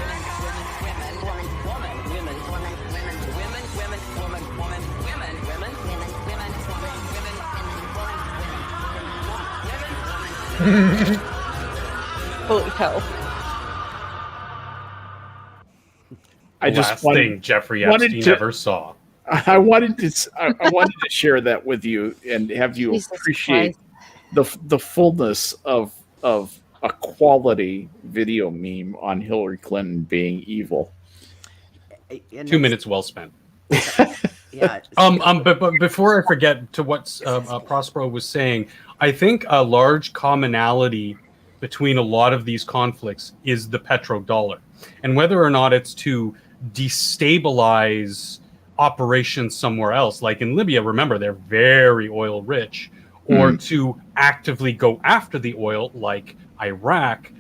Holy hell. I just Last wanted, thing Jeffrey wanted Epstein to- ever saw. I wanted to share that with you and have you Jesus appreciate the fullness of a quality video meme on Hillary Clinton being evil. And 2 minutes well spent. Yeah. But before I forget to what Prospero was saying, I think a large commonality between a lot of these conflicts is the petrodollar, and whether or not it's to destabilize operations somewhere else, like in Libya. Remember, they're very oil rich, or to actively go after the oil, like Iraq.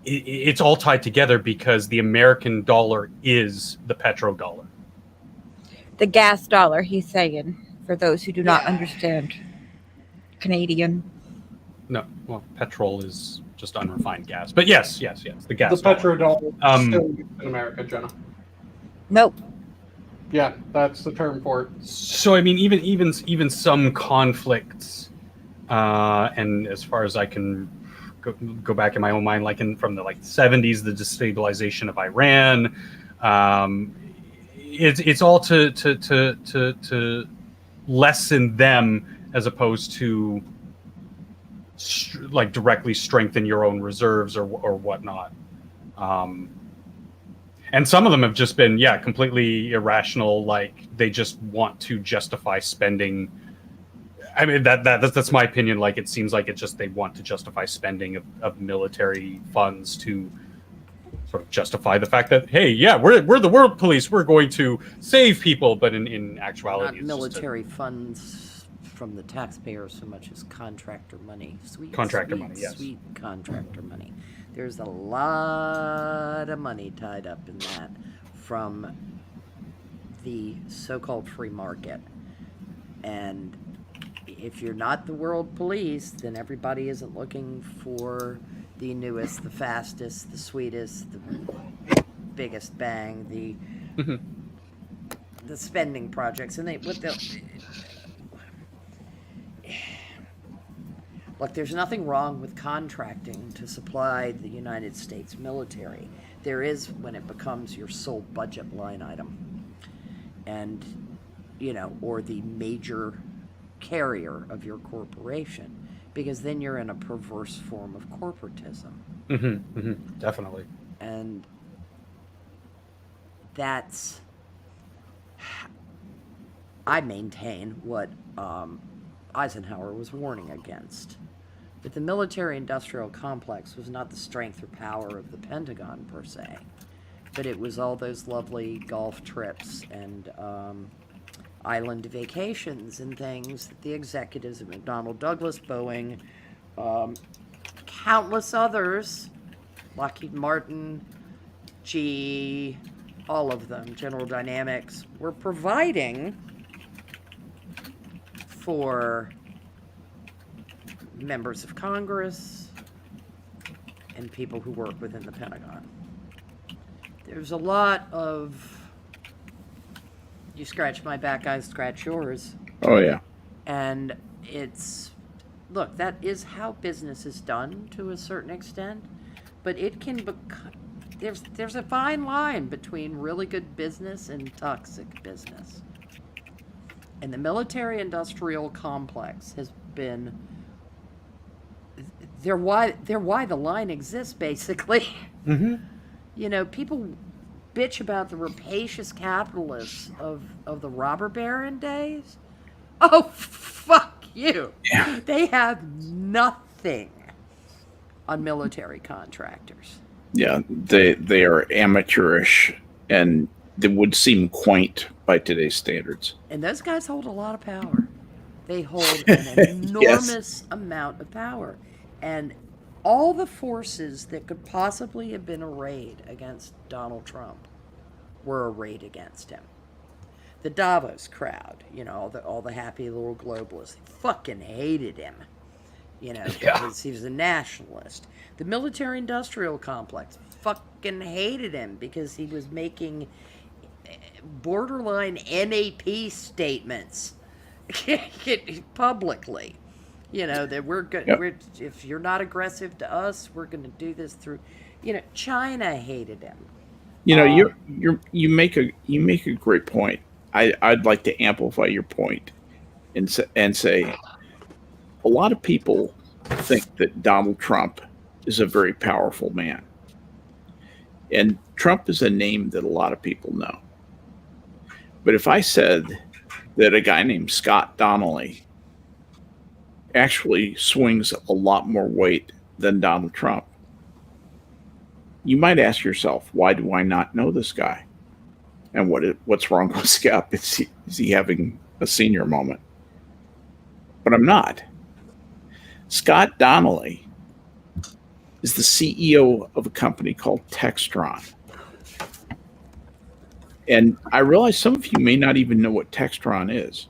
It's all tied together because the American dollar is the petrodollar. The gas dollar, he's saying, for those who do not understand Canadian. No, well, petrol is just unrefined gas. But yes, the gas. The petrodollar is still used in America, Jenna. Nope. Yeah, that's the term for it. So I mean, even some conflicts, and as far as I can go back in my own mind, like from the 70s, the destabilization of Iran. It's all to lessen them as opposed to directly strengthen your own reserves or whatnot. And some of them have just been completely irrational. Like they just want to justify spending. I mean that's my opinion. Like it seems like they want to justify spending of military funds to sort of justify the fact that we're the world police, we're going to save people, but in actuality, not military funds from the taxpayers so much as contractor money. Sweet contractor money. There's a lot of money tied up in that from the so-called free market, and if you're not the world police, then everybody isn't looking for the newest, the fastest, the sweetest, the biggest bang, the spending projects, and look, there's nothing wrong with contracting to supply the United States military. There is when it becomes your sole budget line item, and or the major carrier of your corporation, because then you're in a perverse form of corporatism. Definitely. And that's, I maintain what Eisenhower was warning against. But the military-industrial complex was not the strength or power of the Pentagon, per se. But it was all those lovely golf trips and island vacations and things that the executives of McDonnell Douglas, Boeing, countless others, Lockheed Martin, GE, all of them, General Dynamics, were providing for members of Congress and people who work within the Pentagon. There's a lot of, you scratch my back, I scratch yours. Oh, yeah. And it's, look, that is how business is done to a certain extent, but it can become, there's a fine line between really good business and toxic business. And the military-industrial complex has been, they're why the line exists, basically. Mm-hmm. You know, people bitch about the rapacious capitalists of the robber baron days. Oh, fuck you. Yeah. They have nothing on military contractors. Yeah, they are amateurish, and they would seem quaint by today's standards. And those guys hold a lot of power. They hold an enormous amount of power. And all the forces that could possibly have been arrayed against Donald Trump were arrayed against him. The Davos crowd, you know, all the happy little globalists, fucking hated him, you know, because he was a nationalist. The military-industrial complex fucking hated him because he was making borderline NAP statements publicly. You know, that we're good. Yep. If you're not aggressive to us, we're going to do this through. You know, China hated him. You know, you make a great point. I'd like to amplify your point and say a lot of people think that Donald Trump is a very powerful man, and Trump is a name that a lot of people know. But if I said that a guy named Scott Donnelly actually swings a lot more weight than Donald Trump, you might ask yourself, why do I not know this guy? And what's wrong with Skep? Is he having a senior moment? But I'm not. Scott Donnelly is the CEO of a company called Textron. And I realize some of you may not even know what Textron is.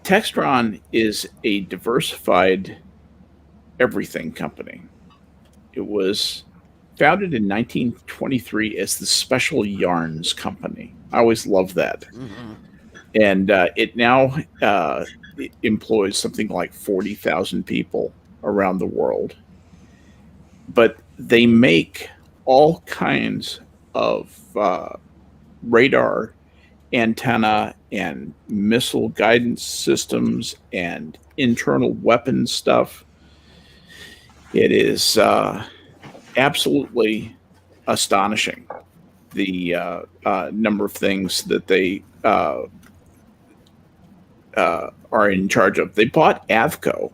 Textron is a diversified everything company. It was founded in 1923 as the Special Yarns Company. I always loved that. Mm-hmm. And it now it employs something like 40,000 people around the world. But they make all kinds of radar, antenna, and missile guidance systems and internal weapons stuff. It is absolutely astonishing, the number of things that they are in charge of. They bought Avco,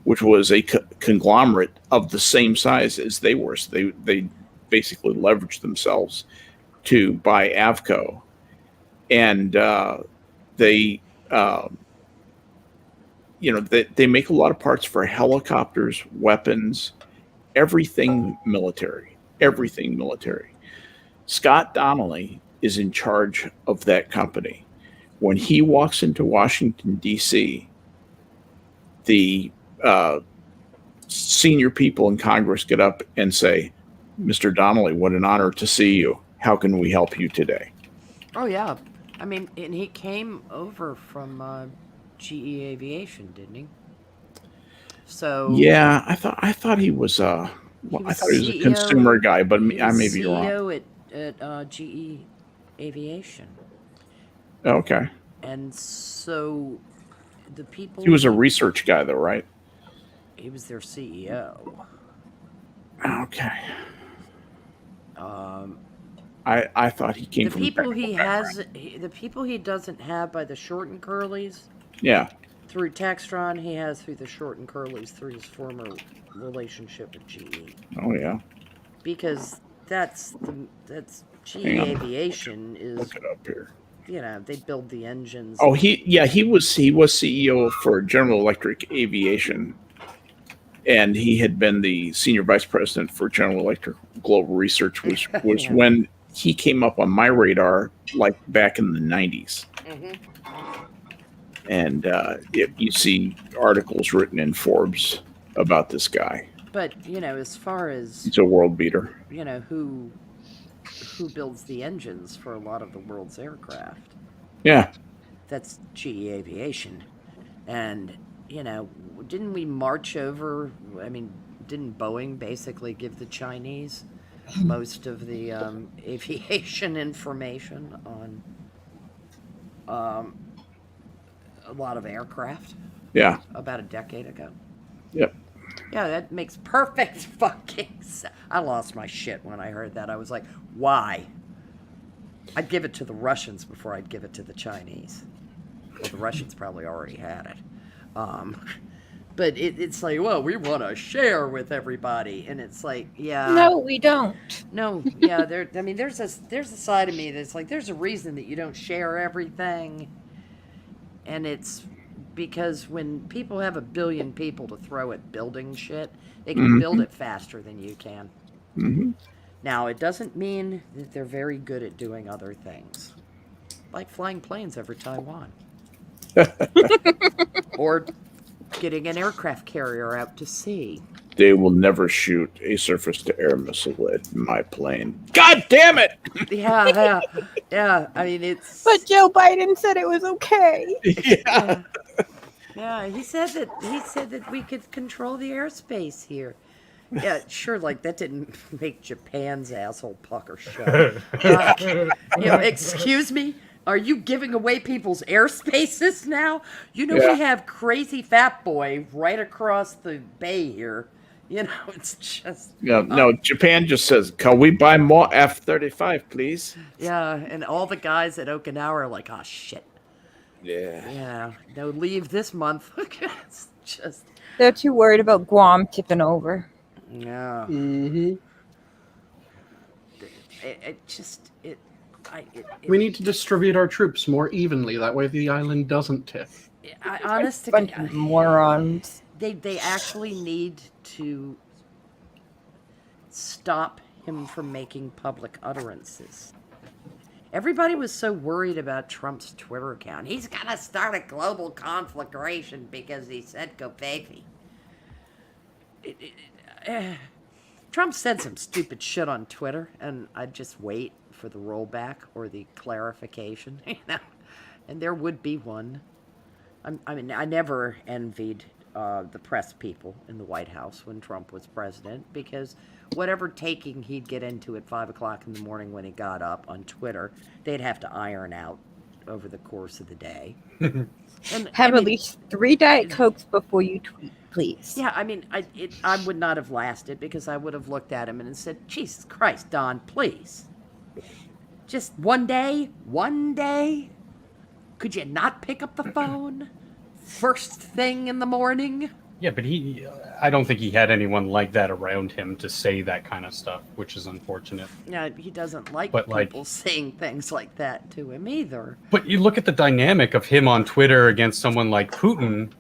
which was a conglomerate of the same size as they were. So they basically leveraged themselves to buy Avco. And they make a lot of parts for helicopters, weapons, everything military. Scott Donnelly is in charge of that company. When he walks into Washington, D.C., the senior people in Congress get up and say, "Mr. Donnelly, what an honor to see you. How can we help you today?" Oh, yeah. I mean, and he came over from GE Aviation, didn't he? So yeah, I thought he was I thought he was a consumer guy, but I may be wrong. CEO at GE Aviation. Okay. And so the people. He was a research guy, though, right? He was their CEO. Okay. I thought he came The from people technical he background. has, the people he doesn't have by the short and curlies Yeah. through Textron, he has through the short and curlies through his former relationship with GE. Oh yeah. Because that's GE Hang on. Aviation is, Look it up here. you know, they build the engines. Oh, he was CEO for General Electric Aviation, and he had been the senior vice president for General Electric Global Research, which was Yeah. when he came up on my radar, like back in the 90s. And you see articles written in Forbes about this guy. But, you know, as far as, He's a world beater. you know, who builds the engines for a lot of the world's aircraft, Yeah. that's GE Aviation. And, you know, didn't we march over, I mean, didn't Boeing basically give the Chinese most of the aviation information on a lot of aircraft Yeah. about a decade ago? Yep. Yeah, that makes perfect fucking sense. I lost my shit when I heard that. I was like, why? I'd give it to the Russians before I'd give it to the Chinese. Well, the Russians probably already had it. But it's like, well, we want to share with everybody. And it's like, yeah. No, we don't. No, yeah, I mean, there's a side of me that's like, there's a reason that you don't share everything. And it's because when people have 1 billion people to throw at building shit, they can build it faster than you can. Mm-hmm. Now, it doesn't mean that they're very good at doing other things, like flying planes over Taiwan. Or getting an aircraft carrier out to sea. They will never shoot a surface-to-air missile at my plane. God damn it! Yeah. I mean, it's. But Joe Biden said it was okay. Yeah. Yeah, he said that we could control the airspace here. Yeah, sure. Like that didn't make Japan's asshole pucker show. Excuse me. Are you giving away people's airspaces now? You know Yeah. we have crazy fat boy right across the bay here. You know, it's just. Yeah, no, Japan just says, can we buy more F-35, please? Yeah, and all the guys at Okinawa are like, oh shit. Yeah. Yeah, no leave this month. It's just. They're too worried about Guam tipping over. Yeah. Mm-hmm. We need to distribute our troops more evenly. That way the island doesn't tip. Honest to Bunch of morons. They actually need to stop him from making public utterances. Everybody was so worried about Trump's Twitter account. He's gonna start a global conflagration because he said go baby. Trump said some stupid shit on Twitter, and I'd just wait for the rollback or the clarification, you know, and there would be one. I mean, I never envied the press people in the White House when Trump was president, because whatever taking he'd get into at 5 o'clock in the morning when he got up on Twitter, they'd have to iron out over the course of the day. And Have at least 3 Diet Cokes before you tweet, please. Yeah, I mean, I would not have lasted, because I would have looked at him and said, Jesus Christ, Don, please. Just one day? Could you not pick up the phone first thing in the morning? Yeah, but I don't think he had anyone like that around him to say that kind of stuff, which is unfortunate. Yeah, he doesn't like But, people saying things like that to him either. But you look at the dynamic of him on Twitter against someone like Putin.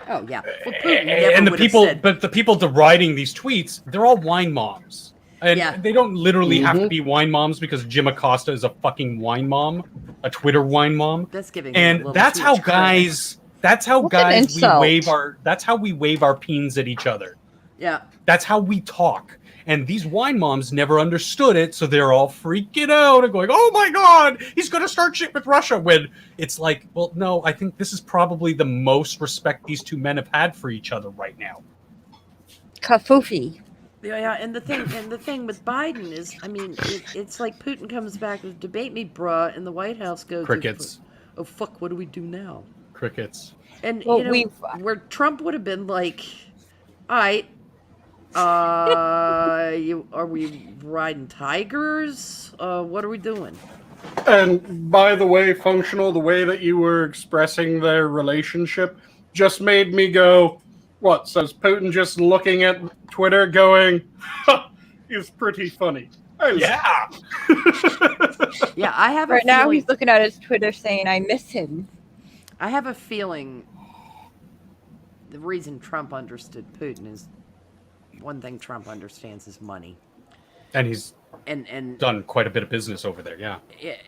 Oh yeah, well, Putin never And the would have people, said, but the people deriding these tweets, they're all wine moms. And Yeah. they don't literally have to be wine moms because Jim Acosta is a fucking wine mom, a Twitter wine mom. that's giving him a And little that's too how much credit. guys. That's how What an guys insult. That's how we wave our peens at each other. Yeah, That's how we talk. And these wine moms never understood it, so they're all freaking out and going, "Oh my God, he's going to start shit with Russia." When it's like, well, no, I think this is probably the most respect these two men have had for each other right now. Kafufi. yeah, and the thing with Biden is, I mean, it's like Putin comes back with "debate me, bruh," and the White House goes, Crickets. Oh fuck, what do we do now? Crickets. And Well, you know, where Trump would have been like, all right, Are we riding tigers? What are we doing? And by the way, Functional, the way that you were expressing their relationship just made me go, what? So is Putin just looking at Twitter going, huh, he's pretty funny. Yeah. Yeah, I have a Right now, feeling, he's looking at his Twitter saying, "I miss him." I have a feeling the reason Trump understood Putin is one thing Trump understands is money. And he's And done quite a bit of business over there, yeah.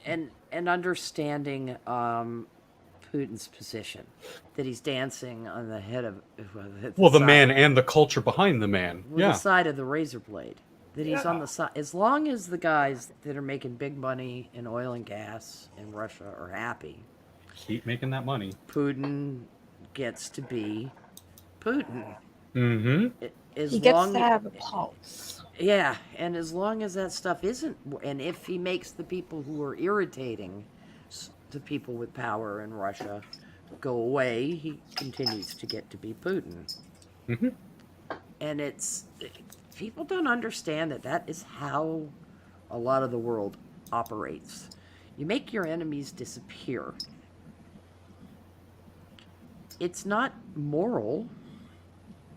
and understanding Putin's position, that he's dancing on the head of The man and the culture behind the man. with Yeah. the side of the razor blade. That he's on the side. As long as the guys that are making big money in oil and gas in Russia are happy, Keep making that money. Putin gets to be Putin. Mm-hmm. He gets to have a pulse. Yeah, and as long as that stuff isn't, and if he makes the people who are irritating the people with power in Russia go away, he continues to get to be Putin. Mm-hmm. And people don't understand that is how a lot of the world operates. You make your enemies disappear. It's not moral.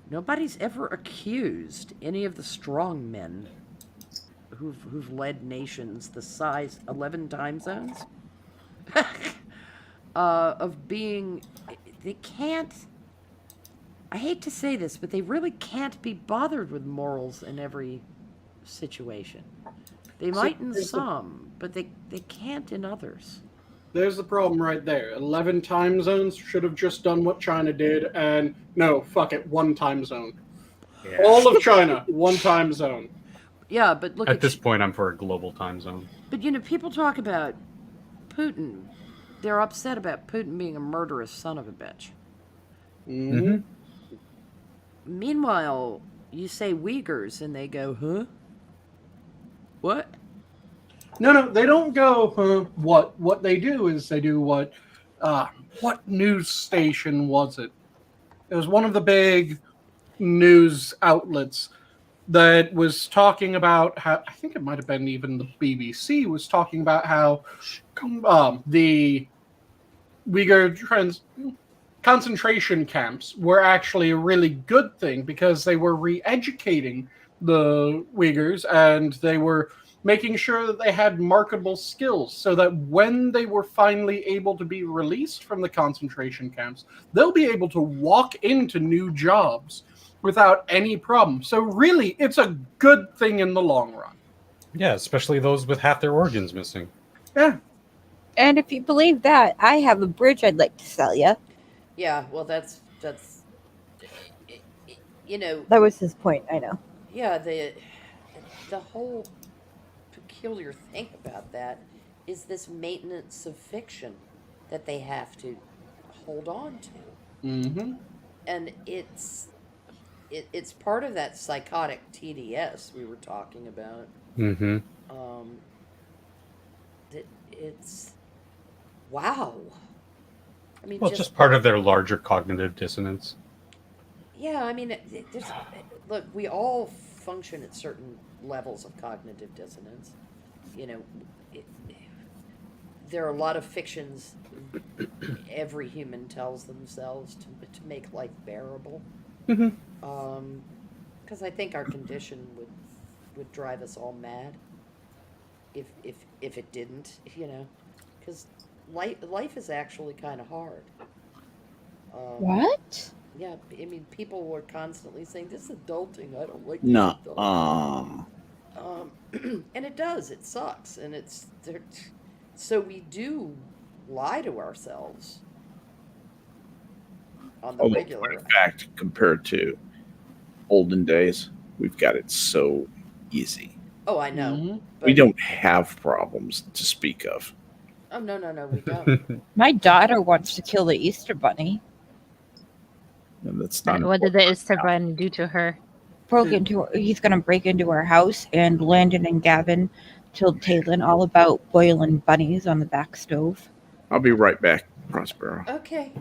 Nobody's ever accused any of the strong men who've led nations the size 11 time zones of being. They can't. I hate to say this, but they really can't be bothered with morals in every situation. They might in some, but they can't in others. There's the problem right there. 11 time zones should have just done what China did, and no, fuck it, one time zone. Yeah. All of China, one time zone. Yeah, but look At this point, I'm for a global time zone. But people talk about Putin. They're upset about Putin being a murderous son of a bitch. Mm-hmm. Meanwhile, you say Uyghurs, and they go, huh? What? No, they don't go, what? What they do is they do what news station was it? It was one of the big news outlets that was talking about how, I think it might have been even the BBC, was talking about how the Uyghur concentration camps were actually a really good thing because they were re-educating the Uyghurs and they were making sure that they had marketable skills so that when they were finally able to be released from the concentration camps, they'll be able to walk into new jobs without any problem. So really, it's a good thing in the long run. Yeah, especially those with half their organs missing. Yeah. And if you believe that, I have a bridge I'd like to sell you. Yeah, well, that's you know. That was his point, I know. Yeah, the whole peculiar thing about that is this maintenance of fiction that they have to hold on to. Mm-hmm. And it's part of that psychotic TDS we were talking about. Mm-hmm. It's wow. I mean, Well, just part of their larger cognitive dissonance. Yeah, I mean, look, we all function at certain levels of cognitive dissonance. You know, there are a lot of fictions every human tells themselves to make life bearable. Mm-hmm. Because I think our condition would drive us all mad if it didn't, you know, because life is actually kind of hard. What? Yeah, I mean, people were constantly saying, this is adulting, I don't like No. this adulting. And it does, it sucks, and so we do lie to ourselves on the regular. In fact, compared to olden days, we've got it so easy. Oh, I know. Mm-hmm. But, We don't have problems to speak of. Oh, no, we don't. My daughter wants to kill the Easter Bunny. And that's not What did the Easter Bunny do to her? He's going to break into her house, and Landon and Gavin told Taylin all about boiling bunnies on the back stove. I'll be right back, Prospero. Okay.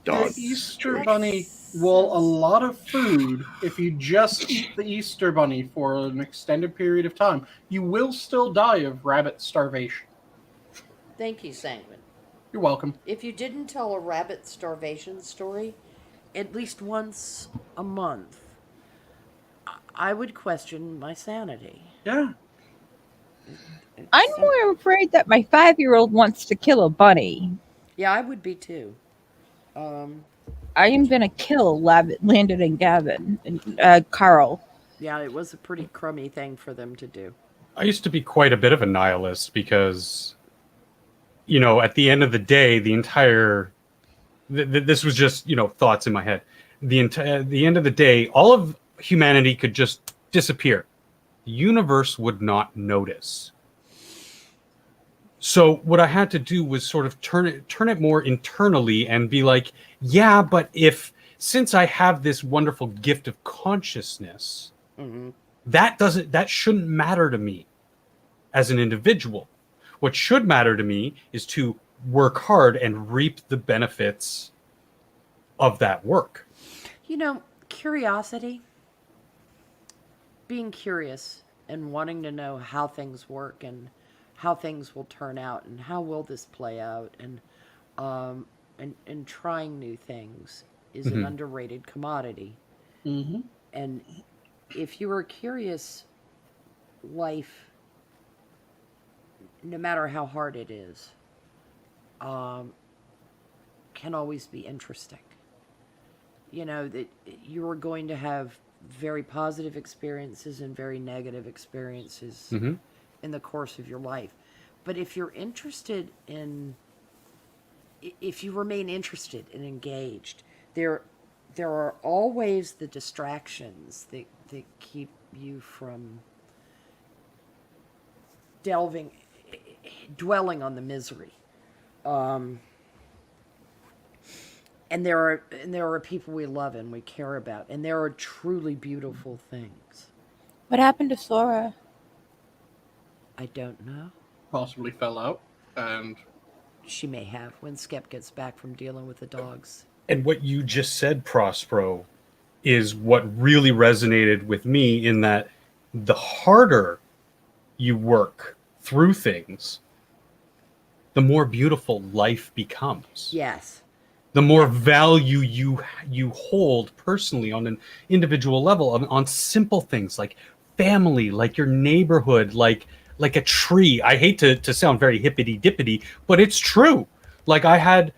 Dog. The Easter Bunny will a lot of food if you just eat the Easter Bunny for an extended period of time. You will still die of rabbit starvation. Thank you, Sanguine. You're welcome. If you didn't tell a rabbit starvation story at least once a month, I would question my sanity. Yeah. I'm more afraid that my 5-year-old wants to kill a bunny. Yeah, I would be too. I am gonna kill Landon and Gavin and Carl. Yeah, it was a pretty crummy thing for them to do. I used to be quite a bit of a nihilist because, you know, at the end of the day, the entire this was just, you know, thoughts in my head. The end of the day, all of humanity could just disappear. The universe would not notice. So what I had to do was sort of turn it more internally and be like, yeah, but since I have this wonderful gift of consciousness, that shouldn't matter to me as an individual. What should matter to me is to work hard and reap the benefits of that work. You know, curiosity, being curious and wanting to know how things work and how things will turn out and how will this play out, and trying new things is an underrated commodity. And if you are curious, life, no matter how hard it is, can always be interesting. You know, that you are going to have very positive experiences and very negative experiences in the course of your life. But if you're interested in, if you remain interested and engaged, there are always the distractions that keep you from dwelling on the misery. And there are people we love and we care about, and there are truly beautiful things. What happened to Sora? I don't know. Possibly fell out. And She may have when Skep gets back from dealing with the dogs. And what you just said, Prospero, is what really resonated with me, in that the harder you work through things, the more beautiful life becomes. Yes. The more value you hold personally on an individual level, on simple things like family, like your neighborhood, like a tree. I hate to sound very hippity dippity, but it's true. Like I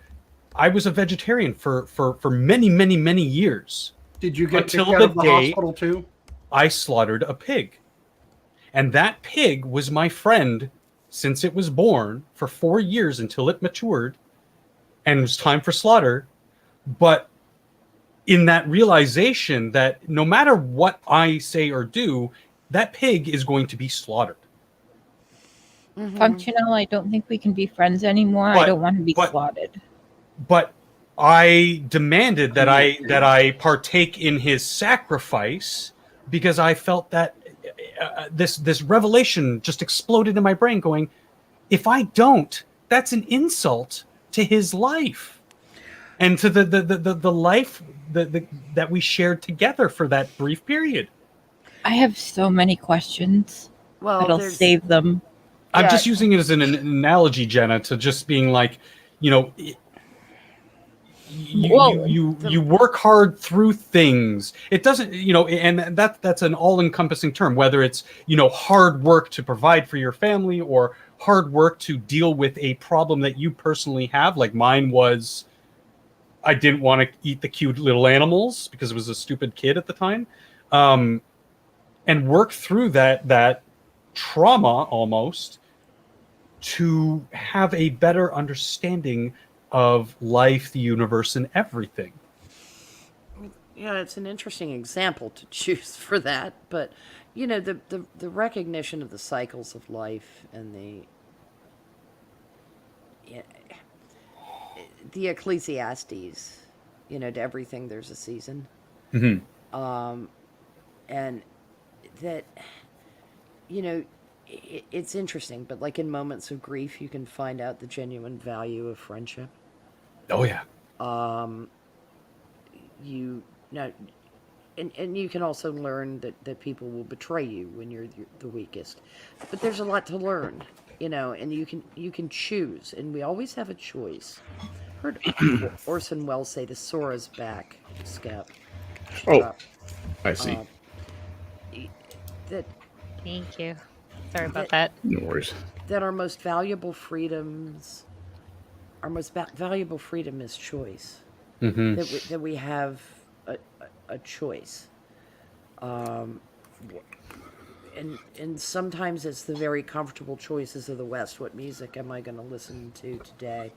was a vegetarian for many, many, many years. did you get Until kicked out the of the day- hospital too? I slaughtered a pig. And that pig was my friend since it was born for 4 years until it matured and it was time for slaughter. But in that realization that no matter what I say or do, that pig is going to be slaughtered. Functional, I don't think we can be friends anymore. I don't want to be slaughtered. But I demanded that I partake in his sacrifice because I felt that this revelation just exploded in my brain, going, if I don't, that's an insult to his life and to the life that we shared together for that brief period. I have so many questions, Well, but I'll save them. I'm just using it as an analogy, Jenna, to just being like, you know, you work hard through things. It doesn't, you know, and that's an all-encompassing term, whether it's, you know, hard work to provide for your family or hard work to deal with a problem that you personally have. Like mine was, I didn't want to eat the cute little animals because I was a stupid kid at the time, and work through that trauma almost to have a better understanding of life, the universe, and everything. Yeah, it's an interesting example to choose for that, but you know, the recognition of the cycles of life and the Ecclesiastes, you know, to everything there's a season. And that, you know, it's interesting, but like in moments of grief, you can find out the genuine value of friendship. Oh yeah. You know, and you can also learn that people will betray you when you're the weakest. But there's a lot to learn, and you can choose, and we always have a choice. Heard Orson Welles say the Sora's back, Skep. Should Oh, drop. I see. That Thank you. Sorry about that. No worries. that our most valuable freedoms, our most valuable freedom is choice. Mm-hmm. That we have a choice. And sometimes it's the very comfortable choices of the West. What music am I going to listen to today?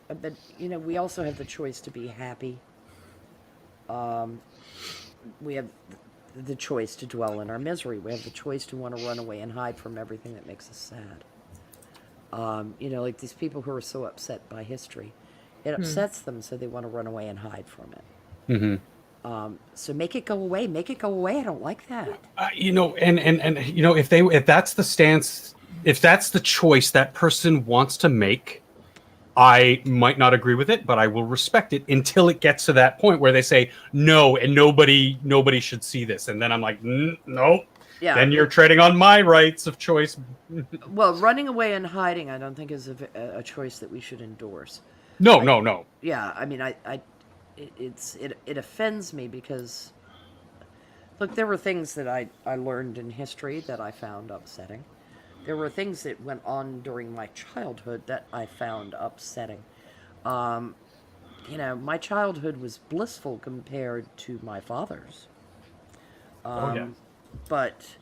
But we also have the choice to be happy. We have the choice to dwell in our misery. We have the choice to want to run away and hide from everything that makes us sad. Like these people who are so upset by history, it upsets them, so they want to run away and hide from it. Mm-hmm. So make it go away. Make it go away. I don't like that. If that's the stance, if that's the choice that person wants to make, I might not agree with it, but I will respect it until it gets to that point where they say no, and nobody should see this, and then I'm like, no. Yeah. Then you're treading on my rights of choice. Well, running away and hiding, I don't think is a choice that we should endorse. No. Yeah, I mean, it offends me because, look, there were things that I learned in history that I found upsetting. There were things that went on during my childhood that I found upsetting. My childhood was blissful compared to my father's. But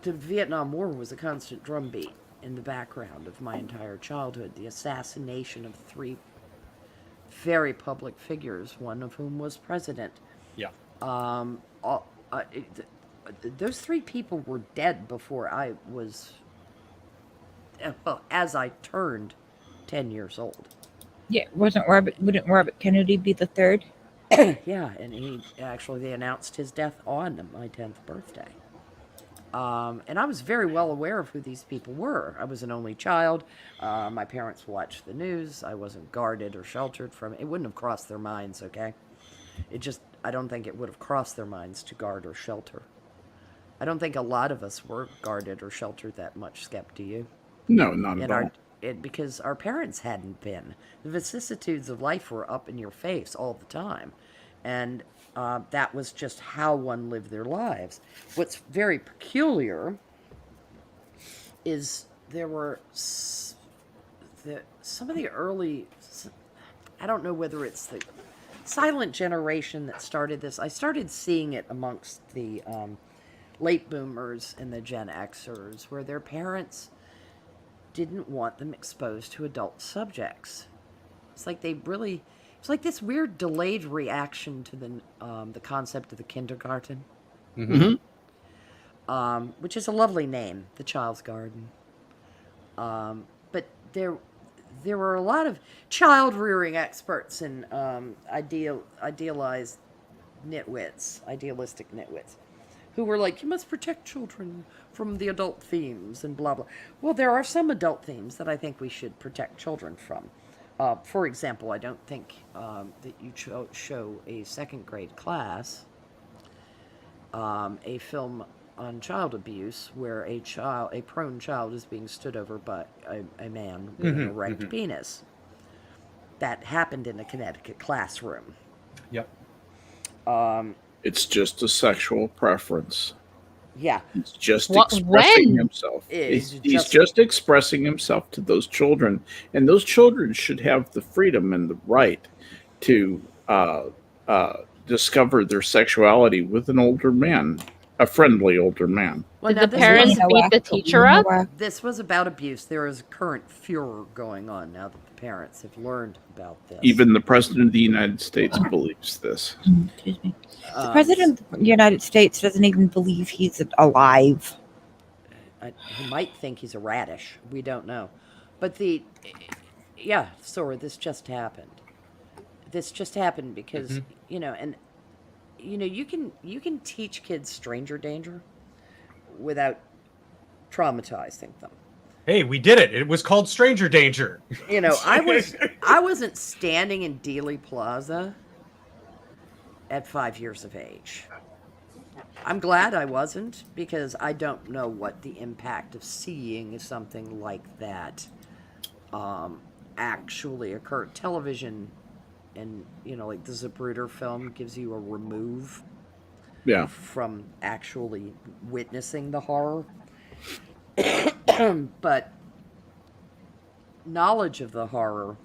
the Vietnam War was a constant drumbeat in the background of my entire childhood. The assassination of 3 very public figures, one of whom was president. Yeah. Those 3 people were dead before I was, as I turned 10 years old. Yeah, wouldn't Robert Kennedy be the third? Yeah, and they announced his death on my 10th birthday. And I was very well aware of who these people were. I was an only child. My parents watched the news. I wasn't guarded or sheltered from it. It wouldn't have crossed their minds, okay? I don't think it would have crossed their minds to guard or shelter. I don't think a lot of us were guarded or sheltered that much, Skep, do you? No, not at all. Because our parents hadn't been. The vicissitudes of life were up in your face all the time. And that was just how one lived their lives. What's very peculiar is there were some of the early, I don't know whether it's the silent generation that started this. I started seeing it amongst the late boomers and the Gen Xers, where their parents didn't want them exposed to adult subjects. It's like it's like this weird delayed reaction to the concept of the kindergarten, which is a lovely name, the Child's Garden. But there were a lot of child-rearing experts and idealized idealistic nitwits, who were like, you must protect children from the adult themes and blah, blah. Well, there are some adult themes that I think we should protect children from. For example, I don't think that you show a second grade class a film on child abuse where a prone child is being stood over by a man with an erect penis. That happened in a Connecticut classroom. Yep. It's just a sexual preference. Yeah. He's just expressing when? himself. He's just expressing himself to those children. And those children should have the freedom and the right to discover their sexuality with an older man, a friendly older man. Well, Did the parents beat the teacher up? This was about abuse. There is current furor going on now that the parents have learned about this. Even the President of the United States believes this. Excuse me. The President of the United States doesn't even believe he's alive. He might think he's a radish. We don't know. But Sora, this just happened. This just happened because, you can teach kids stranger danger without traumatizing them. Hey, we did it. It was called Stranger Danger. You know, I wasn't standing in Dealey Plaza at 5 years of age. I'm glad I wasn't, because I don't know what the impact of seeing something like that actually occurred. Television and, you know, like the Zapruder film gives you a remove from actually witnessing the horror. But knowledge of the horror,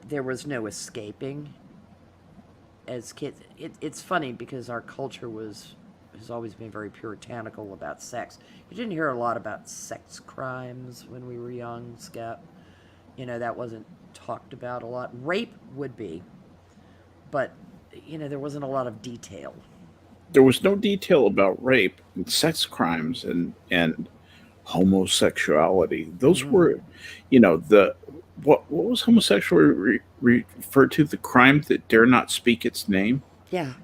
there was no escaping. As kids, it's funny because our culture has always been very puritanical about sex. You didn't hear a lot about sex crimes when we were young, Skep. You know, that wasn't talked about a lot. Rape would be, but, you know, there wasn't a lot of detail. There was no detail about rape and sex crimes and homosexuality. Those were, you know, what was homosexuality referred to? The crime that dare not speak its name. Yeah.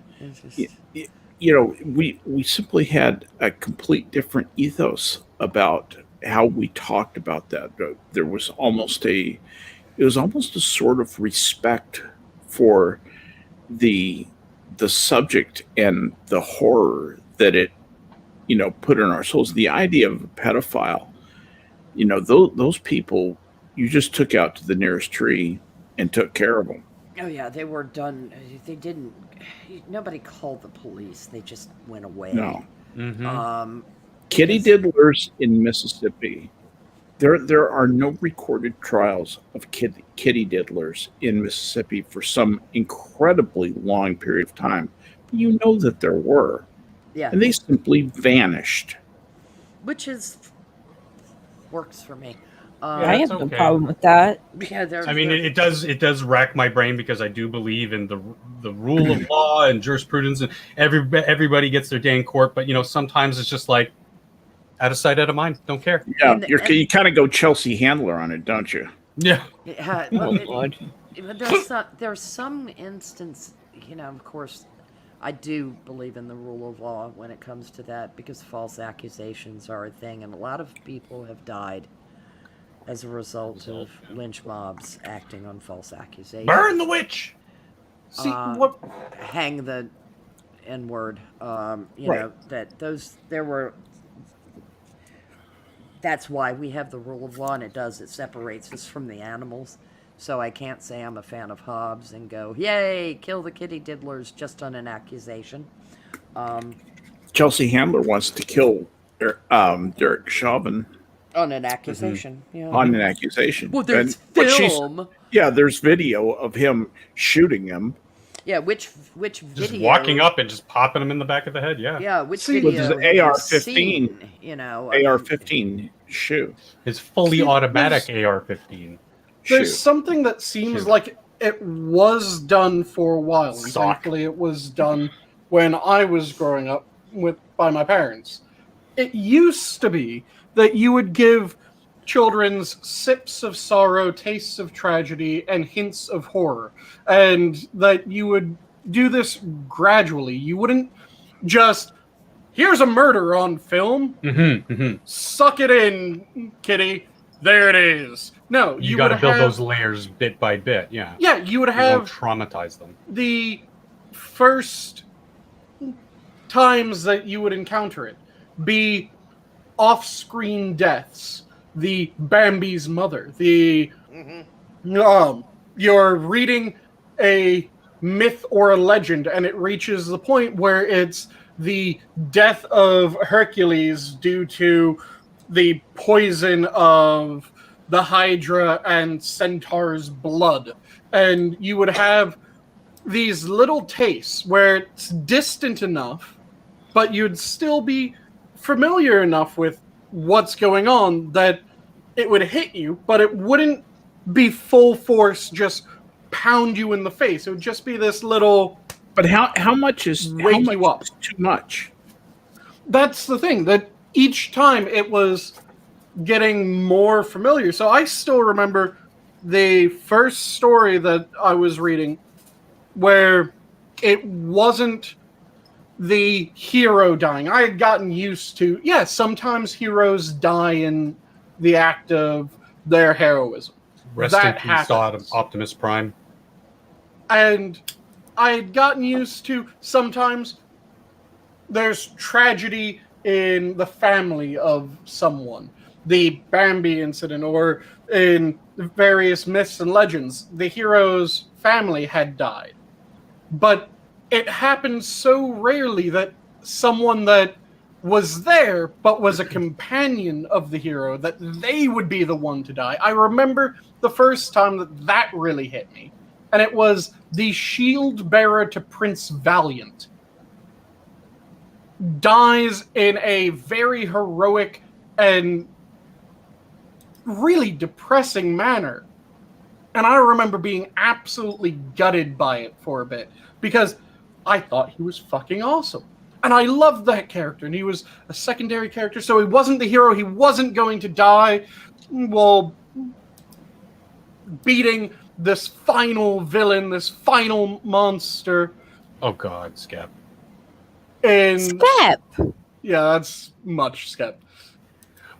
You know, we simply had a complete different ethos about how we talked about that. There was almost a sort of respect for the subject and the horror that it, you know, put in our souls. The idea of a pedophile, you know, those people, you just took out to the nearest tree and took care of them. Oh yeah, they were done. They didn't. Nobody called the police. They just went away. No. Mm-hmm. Kitty diddlers in Mississippi. There are no recorded trials of kitty diddlers in Mississippi for some incredibly long period of time. But you know that there were. Yeah. And they simply vanished. Which works for me. I have no okay. problem with that. Yeah, I mean, it does rack my brain because I do believe in the rule of law and jurisprudence, and everybody gets their day in court. But, you know, sometimes it's just like out of sight, out of mind. Don't care. Yeah, you kind of go Chelsea Handler on it, don't you? Yeah. There's some instance, you know, of course, I do believe in the rule of law when it comes to that, because false accusations are a thing, and a lot of people have died as a result of lynch mobs acting on false accusations. Burn the witch! See, what? Hang the N-word. You Right. know, that's why we have the rule of law, and it separates us from the animals. So I can't say I'm a fan of Hobbes and go, yay, kill the kitty diddlers just on an accusation. Chelsea Handler wants to kill Derek Chauvin On an accusation. Yeah. on an accusation. Well, there's But film. there's video of him shooting him. Yeah, which video? Just walking up and just popping them in the back of the head, yeah. Yeah, which See, video? with his have you AR-15. seen, you know, I mean, AR-15 shoe. His fully See, automatic there's- AR-15. There's something that seems Shoot. like it was done for a while. And Sock. thankfully, it was done when I was growing up by my parents. It used to be that you would give children's sips of sorrow, tastes of tragedy, and hints of horror, and that you would do this gradually. You wouldn't just, here's a murder on film, Mm-hmm, mm-hmm. suck it in, kitty, there it is. No, You you got to would build have, those layers bit by bit, yeah. yeah, you would You don't have traumatize them. the first times that you would encounter it be off-screen deaths, the Bambi's mother, the you're reading a myth or a legend and it reaches the point where it's the death of Hercules due to the poison of the Hydra and Centaur's blood. And you would have these little tastes where it's distant enough, but you'd still be familiar enough with what's going on that it would hit you, but it wouldn't be full force, just pound you in the face. It would just be this little But how much is wake you up. too much? That's the thing, that each time it was getting more familiar. So I still remember the first story that I was reading where it wasn't the hero dying. I had gotten used to, sometimes heroes die in the act of their heroism. Rest That in peace, happens. Optimus Prime. And I had gotten used to sometimes there's tragedy in the family of someone. The Bambi incident, or in various myths and legends, the hero's family had died. But it happened so rarely that someone that was there but was a companion of the hero, that they would be the one to die. I remember the first time that really hit me. And it was the shield bearer to Prince Valiant dies in a very heroic and really depressing manner. And I remember being absolutely gutted by it for a bit, because I thought he was fucking awesome. And I loved that character, and he was a secondary character, so he wasn't the hero, he wasn't going to die while beating this final villain, this final monster. Oh God, Skep. And Skep. yeah, that's much Skep.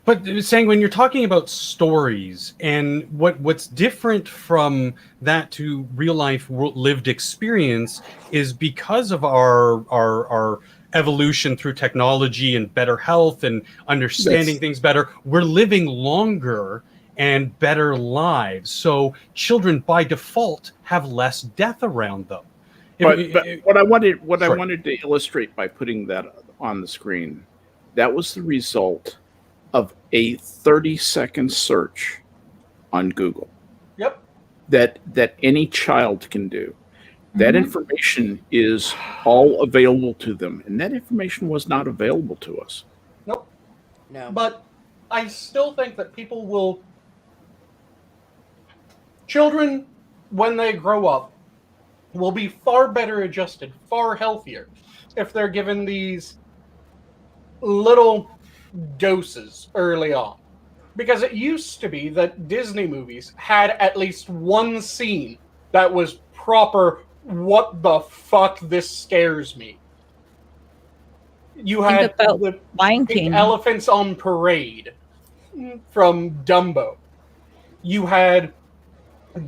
But Sanguine, you're talking about stories, and what's different from that to real life lived experience is because of our evolution through technology and better health and understanding things better, we're living longer and better lives. So children by default have less death around them. But what I wanted to illustrate by putting that on the screen, that was the result of a 30-second search on Google. Yep. That any child can do. That information is all available to them, and that information was not available to us. Nope. No. But I still think that children, when they grow up, will be far better adjusted, far healthier, if they're given these little doses early on. Because it used to be that Disney movies had at least one scene that was proper, what the fuck, this scares me. You had the Lion big King. elephants on parade from Dumbo. You had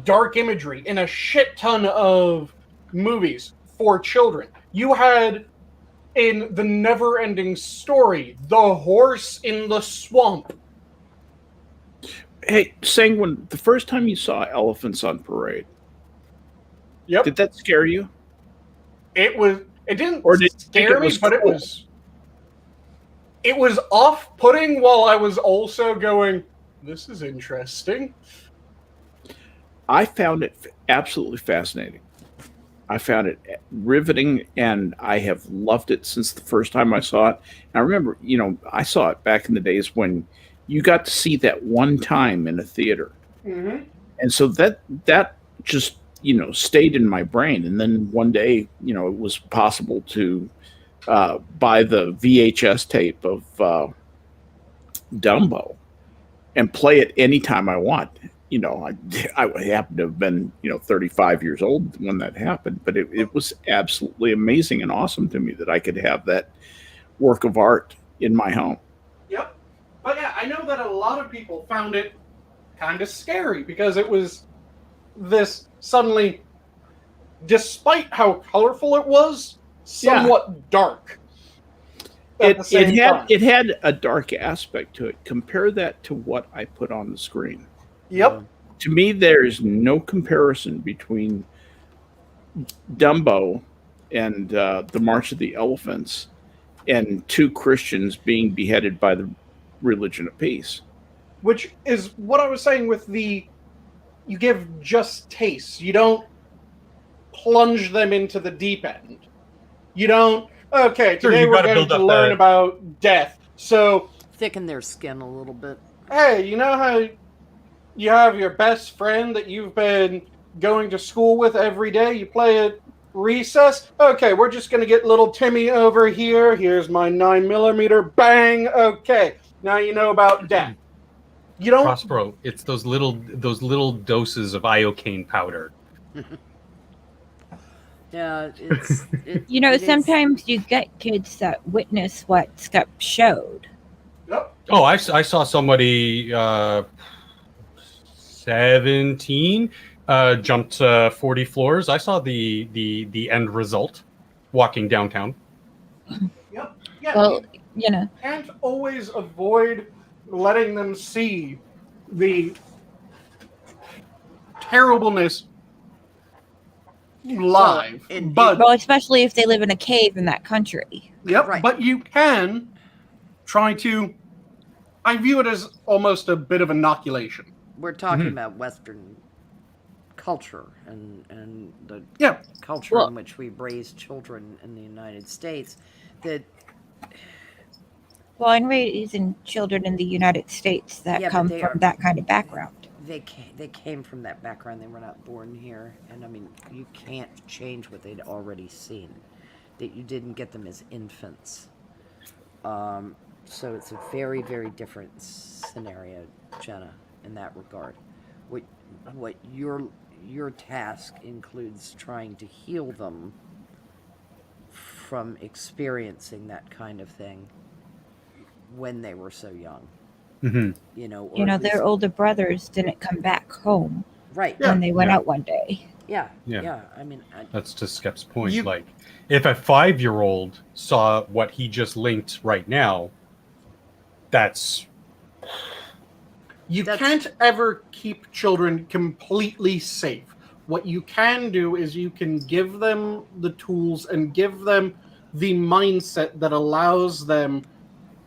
dark imagery in a shit ton of movies for children. You had, in The Never-Ending Story, the horse in the swamp. Hey, Sanguine, the first time you saw elephants on parade, Yep. did that scare you? It didn't Or did you think scare it me, was but cool? it was off-putting, while I was also going, this is interesting. I found it absolutely fascinating. I found it riveting, and I have loved it since the first time I saw it. And I remember, I saw it back in the days when you got to see that one time in a theater. Mm-hmm. And so that just, stayed in my brain. And then one day, it was possible to buy the VHS tape of Dumbo and play it anytime I want. I happened to have been, 35 years old when that happened, but it was absolutely amazing and awesome to me that I could have that work of art in my home. Yep. But yeah, I know that a lot of people found it kind of scary, because it was this suddenly, despite how colorful it was, somewhat dark. It had a dark aspect to it. Compare that to what I put on the screen. Yep. To me, there is no comparison between Dumbo and the March of the Elephants and two Christians being beheaded by the religion of peace. Which is what I was saying with you give just tastes. You don't plunge them into the deep end. You don't, okay, today we're going to learn about death. So Thicken their skin a little bit. hey, you know how you have your best friend that you've been going to school with every day? You play at recess? Okay, we're just going to get little Timmy over here. Here's my 9mm. Bang! Okay, now you know about death. You don't... Prospero, it's those little doses of iocane powder. Yeah, You know, it is- sometimes you get kids that witness what Skep showed. Oh, I saw somebody 17 jumped 40 floors. I saw the end result walking downtown. Yep. Yeah. Well, You you know, can't always avoid letting them see the terribleness live. But well, especially if they live in a cave in that country. yep, Right. but you can try to. I view it as almost a bit of inoculation. we're talking about Western culture and the Yeah. culture Well- in which we raise children in the United States. That Well, I'm raising children in the United States that Yeah, but come they from are- that kind of background. they came from that background. They were not born here, and I mean, you can't change what they'd already seen. That you didn't get them as infants. So it's a very, very different scenario, Jenna, in that regard. What your task includes trying to heal them from experiencing that kind of thing when they were so young. Mm-hmm. You know, or You know, at least- their older brothers didn't come back home right. when they went Yeah. out one day. Yeah. Yeah. I mean, That's to Skep's point. You- Like, if a 5-year-old saw what he just linked right now, that's You That's- can't ever keep children completely safe. What you can do is you can give them the tools and give them the mindset that allows them,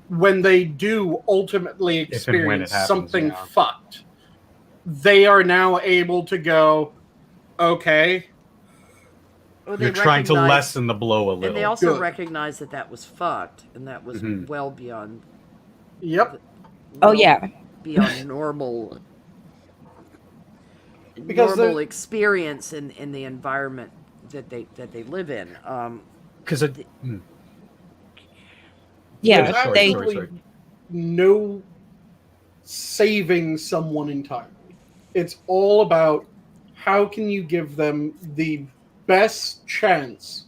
when they do ultimately If and when it experience happens, something yeah. fucked, they are now able to go, okay, well, you're trying to recognize- lessen the blow a And they little. also Good. recognize that that was fucked, and that was Mhm. well beyond. yep, Oh, well yeah. beyond normal. Because normal there- experience in the environment that they live in. Because Yeah, there's sorry, they absolutely sorry. no saving someone entirely. It's all about how can you give them the best chance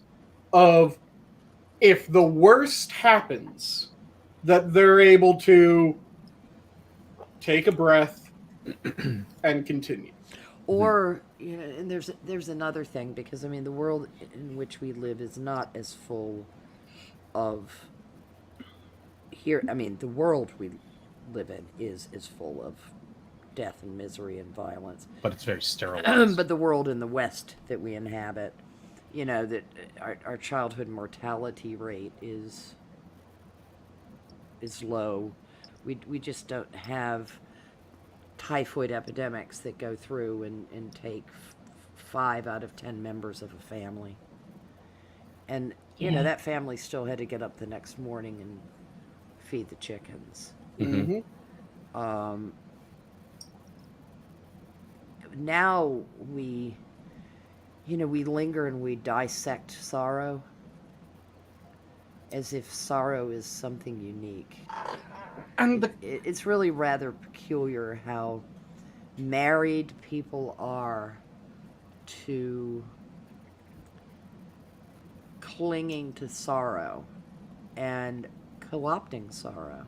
of, if the worst happens, that they're able to take a breath and continue. Or you know, and there's another thing, because I mean the world in which we live is not as full of here. I mean the world we live in is full of death and misery and violence. but it's very sterilized. But the world in the West that we inhabit, you know, that our childhood mortality rate is low. We just don't have typhoid epidemics that go through and take 5 out of 10 members of a family. And, you know, Yeah. that family still had to get up the next morning and feed the chickens. Mhm. Now we linger and we dissect sorrow as if sorrow is something unique. And It's really rather peculiar how married people are to clinging to sorrow and co-opting sorrow.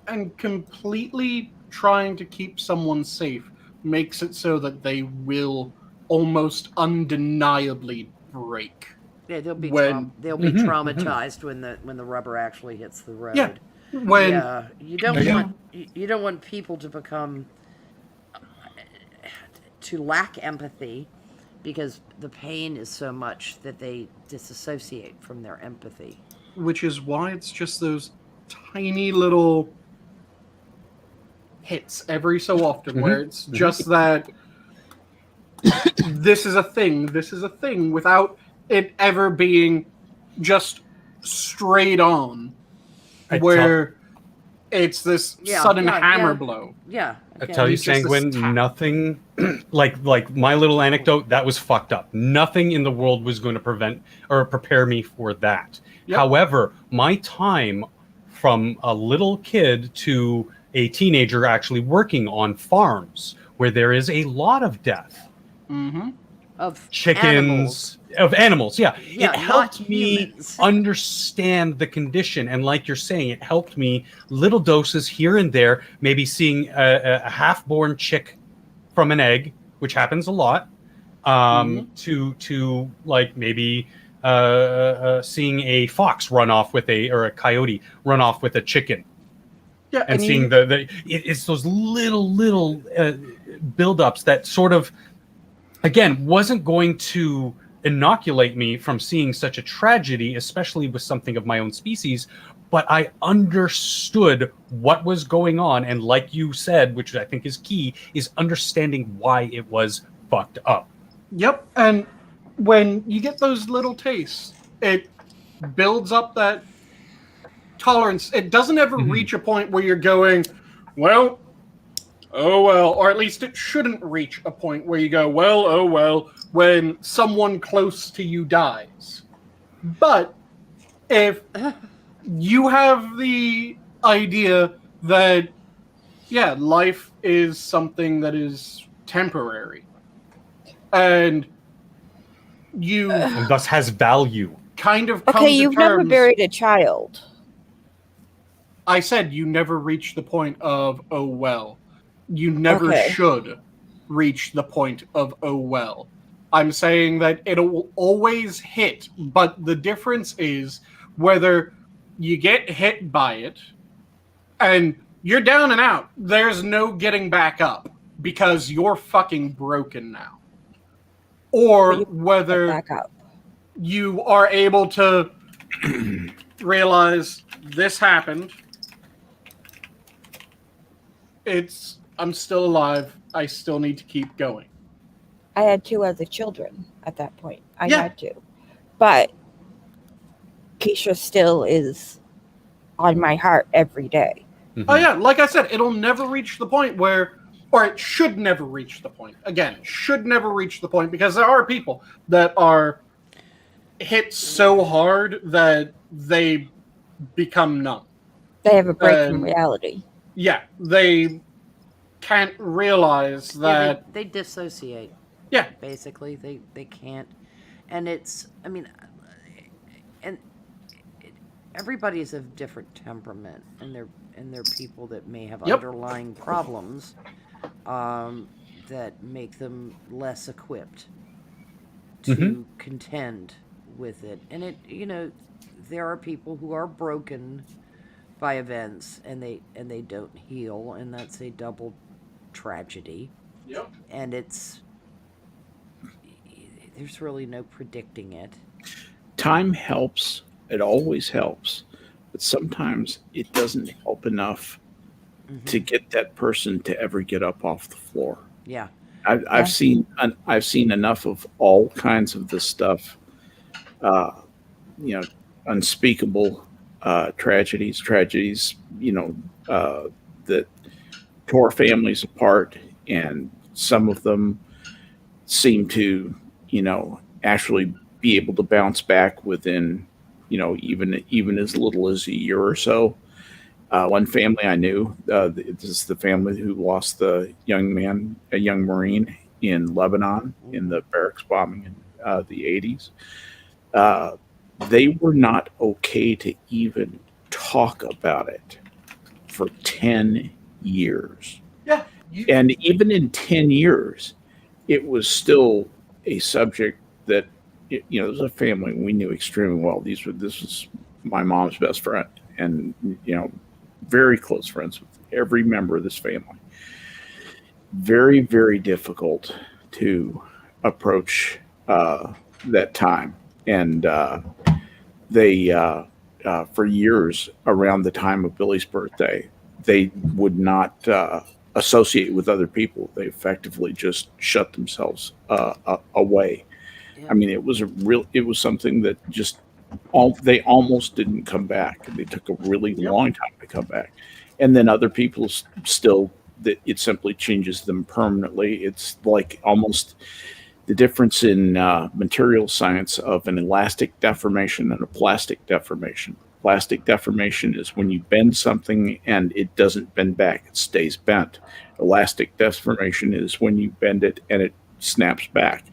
and completely trying to keep someone safe makes it so that they will almost undeniably break. Yeah, they'll be When- traumatized when the rubber actually hits the road. Yeah. When Yeah, you don't Yeah. want you don't want people to become to lack empathy because the pain is so much that they disassociate from their empathy. which is why it's just those tiny little hits every so often where it's just that this is a thing without it ever being just straight on I where it's this sudden hammer blow. Yeah. I okay. tell you, It's just this Sanguine, tap. nothing like my little anecdote that was fucked up. Nothing in the world was going to prevent or prepare me for that. Yep. However, my time from a little kid to a teenager actually working on farms where there is a lot of death. Mm-hmm. of chickens, of animals. Yeah, Yeah, it helped not me humans. understand the condition, and like you're saying, it helped me little doses here and there. Maybe seeing a half-born chick from an egg, which happens a lot, to like maybe seeing a fox run off with or a coyote run off with a chicken. Yeah, And seeing it's those little buildups that sort of, again, wasn't going to inoculate me from seeing such a tragedy, especially with something of my own species, but I understood what was going on, and like you said, which I think is key, is understanding why it was fucked up. Yep, and when you get those little tastes, it builds up that tolerance. It doesn't ever reach a point where you're going, well, oh well, or at least it shouldn't reach a point where you go, well, oh well, when someone close to you dies. But if you have the idea that, yeah, life is something that is temporary, and you And thus has value. kind of come Okay, to you've never terms- buried a child. I said you never reach the point of, oh well. You never Okay. should reach the point of, oh well. I'm saying that it'll always hit, but the difference is whether you get hit by it and you're down and out. There's no getting back up because you're fucking broken now. Or whether Back up. you are able to realize this happened. I'm still alive. I still need to keep going. I had 2 other children at that point. I Yeah. had to. But Keisha still is on my heart every day. Oh yeah, like I said, it'll never reach the point where, or it should never reach the point. Again, should never reach the point because there are people that are hit so hard that they become numb. They have a break from reality. Yeah, they can't realize that. they dissociate. Yeah. Basically, they can't, and it's. I mean, and everybody's of different temperament, and they're people that may have Yep. underlying problems that make them less equipped to contend with it. And there are people who are broken by events and they don't heal, and that's a double tragedy. Yep. And there's really no predicting it. Time helps. It always helps. But sometimes it doesn't help enough to get that person to ever get up off the floor. Yeah. I've seen enough of all kinds of this stuff, unspeakable tragedies, that tore families apart, and some of them seem to, actually be able to bounce back within, even as little as a year or so. One family I knew, this is the family who lost a young Marine in Lebanon in the barracks bombing in the 80s. They were not okay to even talk about it for 10 years. Yeah. And even in 10 years, it was still a subject that, it was a family we knew extremely well. This was my mom's best friend, and, very close friends with every member of this family. Very, very difficult to approach that time. And they, for years around the time of Billy's birthday, they would not associate with other people. They effectively just shut themselves away. Yeah. I mean, it was something that just they almost didn't come back. They took a really long time to come back. And then other people still, that it simply changes them permanently. It's like almost the difference in material science of an elastic deformation and a plastic deformation. Plastic deformation is when you bend something and it doesn't bend back, it stays bent. Elastic deformation is when you bend it and it snaps back.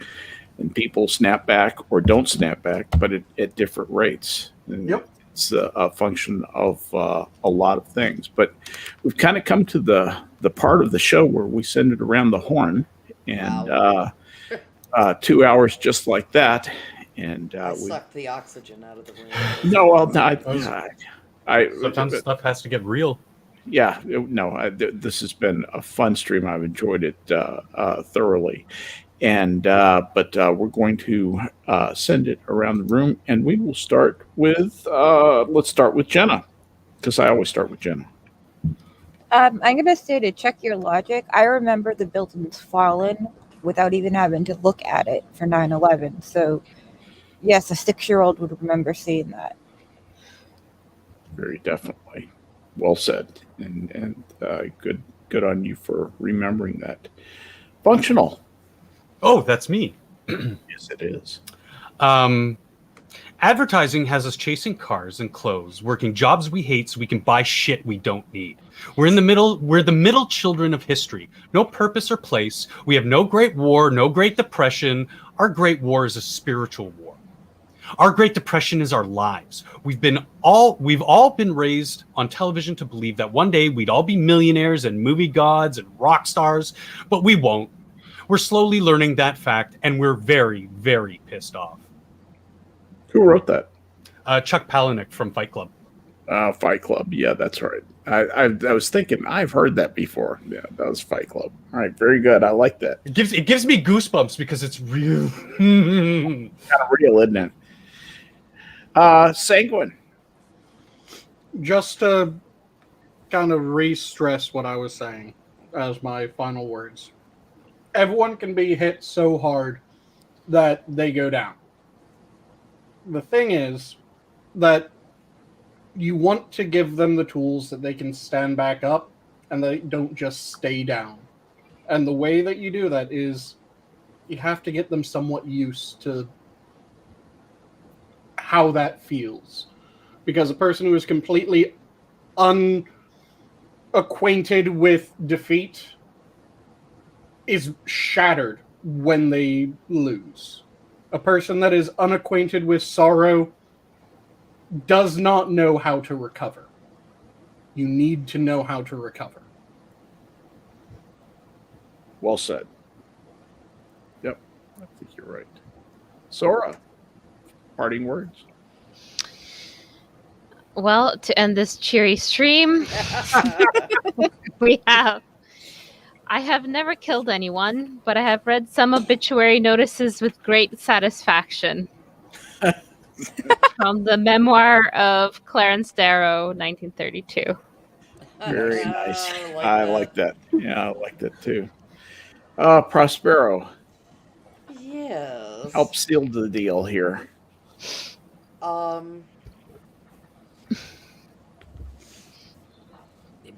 and people snap back or don't snap back, but at different rates. And Yep. it's a function of a lot of things. But we've kind of come to the part of the show where we send it around the horn, and 2 hours just like that. And I we sucked the oxygen out of the room. no, well, I Sometimes stuff has to get real. yeah, this has been a fun stream. I've enjoyed it thoroughly, and but we're going to send it around the room, and we will start with let's start with Jenna, because I always start with Jenna. I'm going to say, to check your logic, I remember the building's fallen without even having to look at it for 9/11. So, yes, a 6-year-old would remember seeing that. Very definitely, well said, and good on you for remembering that. Functional. Oh, that's me. Yes, it is. Advertising has us chasing cars and clothes, working jobs we hate so we can buy shit we don't need. We're the middle children of history. No purpose or place. We have no great war, no great depression. Our great war is a spiritual war. Our Great Depression is our lives. We've all been raised on television to believe that one day we'd all be millionaires and movie gods and rock stars, but we won't. We're slowly learning that fact, and we're very, very pissed off. Who wrote that? Chuck Palahniuk from Fight Club. Fight Club. Yeah, that's right. I was thinking I've heard that before. Yeah, that was Fight Club. All right, very good. I like that. It gives me goosebumps because it's real. Kind of real, isn't it? Sanguine. Just to kind of re-stress what I was saying as my final words. Everyone can be hit so hard that they go down. The thing is that you want to give them the tools that they can stand back up and they don't just stay down. And the way that you do that is you have to get them somewhat used to how that feels. Because a person who is completely unacquainted with defeat is shattered when they lose. A person that is unacquainted with sorrow does not know how to recover. You need to know how to recover. Well said. Yep, I think you're right. Sora, parting words. Well, to end this cheery stream, I have never killed anyone, but I have read some obituary notices with great satisfaction. From the memoir of Clarence Darrow, 1932. Very nice. I like that. Yeah, I like that too. Prospero. Yes. Help seal the deal here.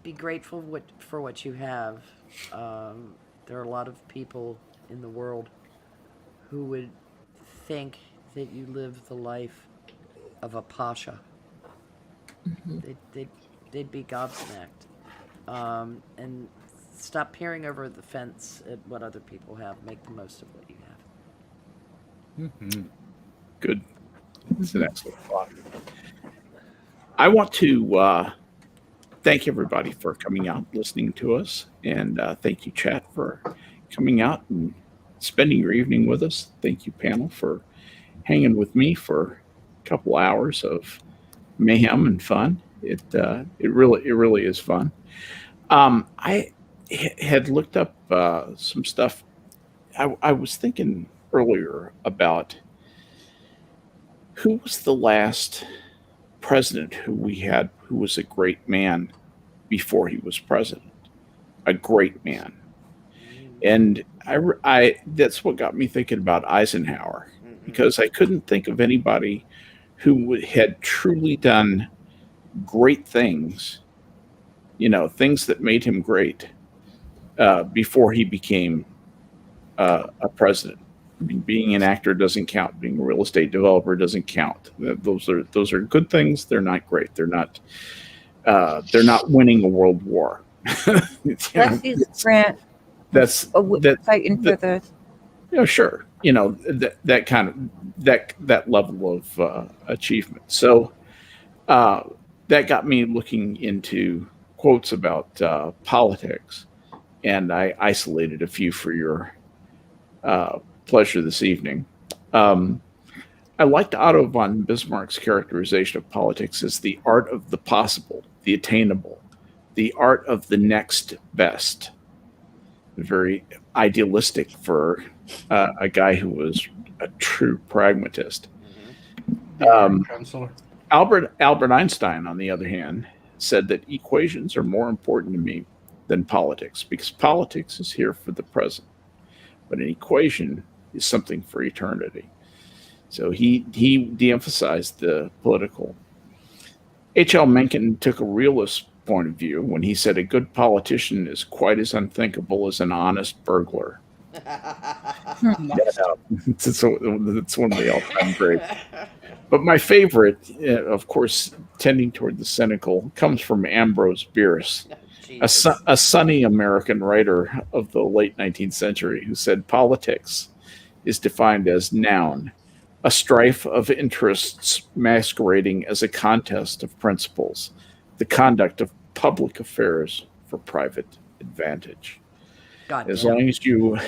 Be grateful for what you have. There are a lot of people in the world who would think that you live the life of a pasha. Mm-hmm. They'd be gobsmacked. And stop peering over the fence at what other people have. Make the most of what you have. Mm-hmm. Good. That's an excellent thought. I want to thank everybody for coming out, listening to us, and thank you, chat, for coming out and spending your evening with us. Thank you, panel, for hanging with me for a couple hours of mayhem and fun. It really is fun. I had looked up some stuff. I was thinking earlier about who was the last president who we had who was a great man before he was president. A great man. And I that's what got me thinking about Eisenhower, because I couldn't think of anybody who had truly done great things, things that made him great before he became a president. I mean, being an actor doesn't count. Being a real estate developer doesn't count. Those are good things. They're not great. They're not winning a world war. Grant. That's fighting for the. Yeah, sure. that kind of that level of achievement. So that got me looking into quotes about politics, and I isolated a few for your pleasure this evening. I liked Otto von Bismarck's characterization of politics as the art of the possible, the attainable, the art of the next best. Very idealistic for a guy who was a true pragmatist. Albert Einstein, on the other hand, said that equations are more important to me than politics, because politics is here for the present, but an equation is something for eternity. So he de-emphasized the political. H.L. Mencken took a realist point of view when he said a good politician is quite as unthinkable as an honest burglar. It's one of the all-time greats. But my favorite, of course, tending toward the cynical, comes from Ambrose Bierce, a sunny American writer of the late 19th century, who said politics is defined as noun, a strife of interests masquerading as a contest of principles, the conduct of public affairs for private advantage. As long as you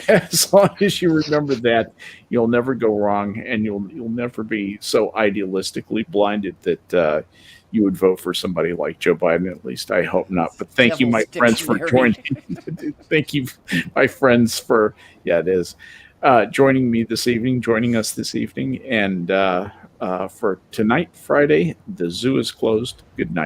remember that, you'll never go wrong, and you'll never be so idealistically blinded that you would vote for somebody like Joe Biden. At least I hope not. But thank you, my friends, for joining. Thank you, my friends, for joining me this evening, joining us this evening, and for tonight, Friday, the zoo is closed. Good night.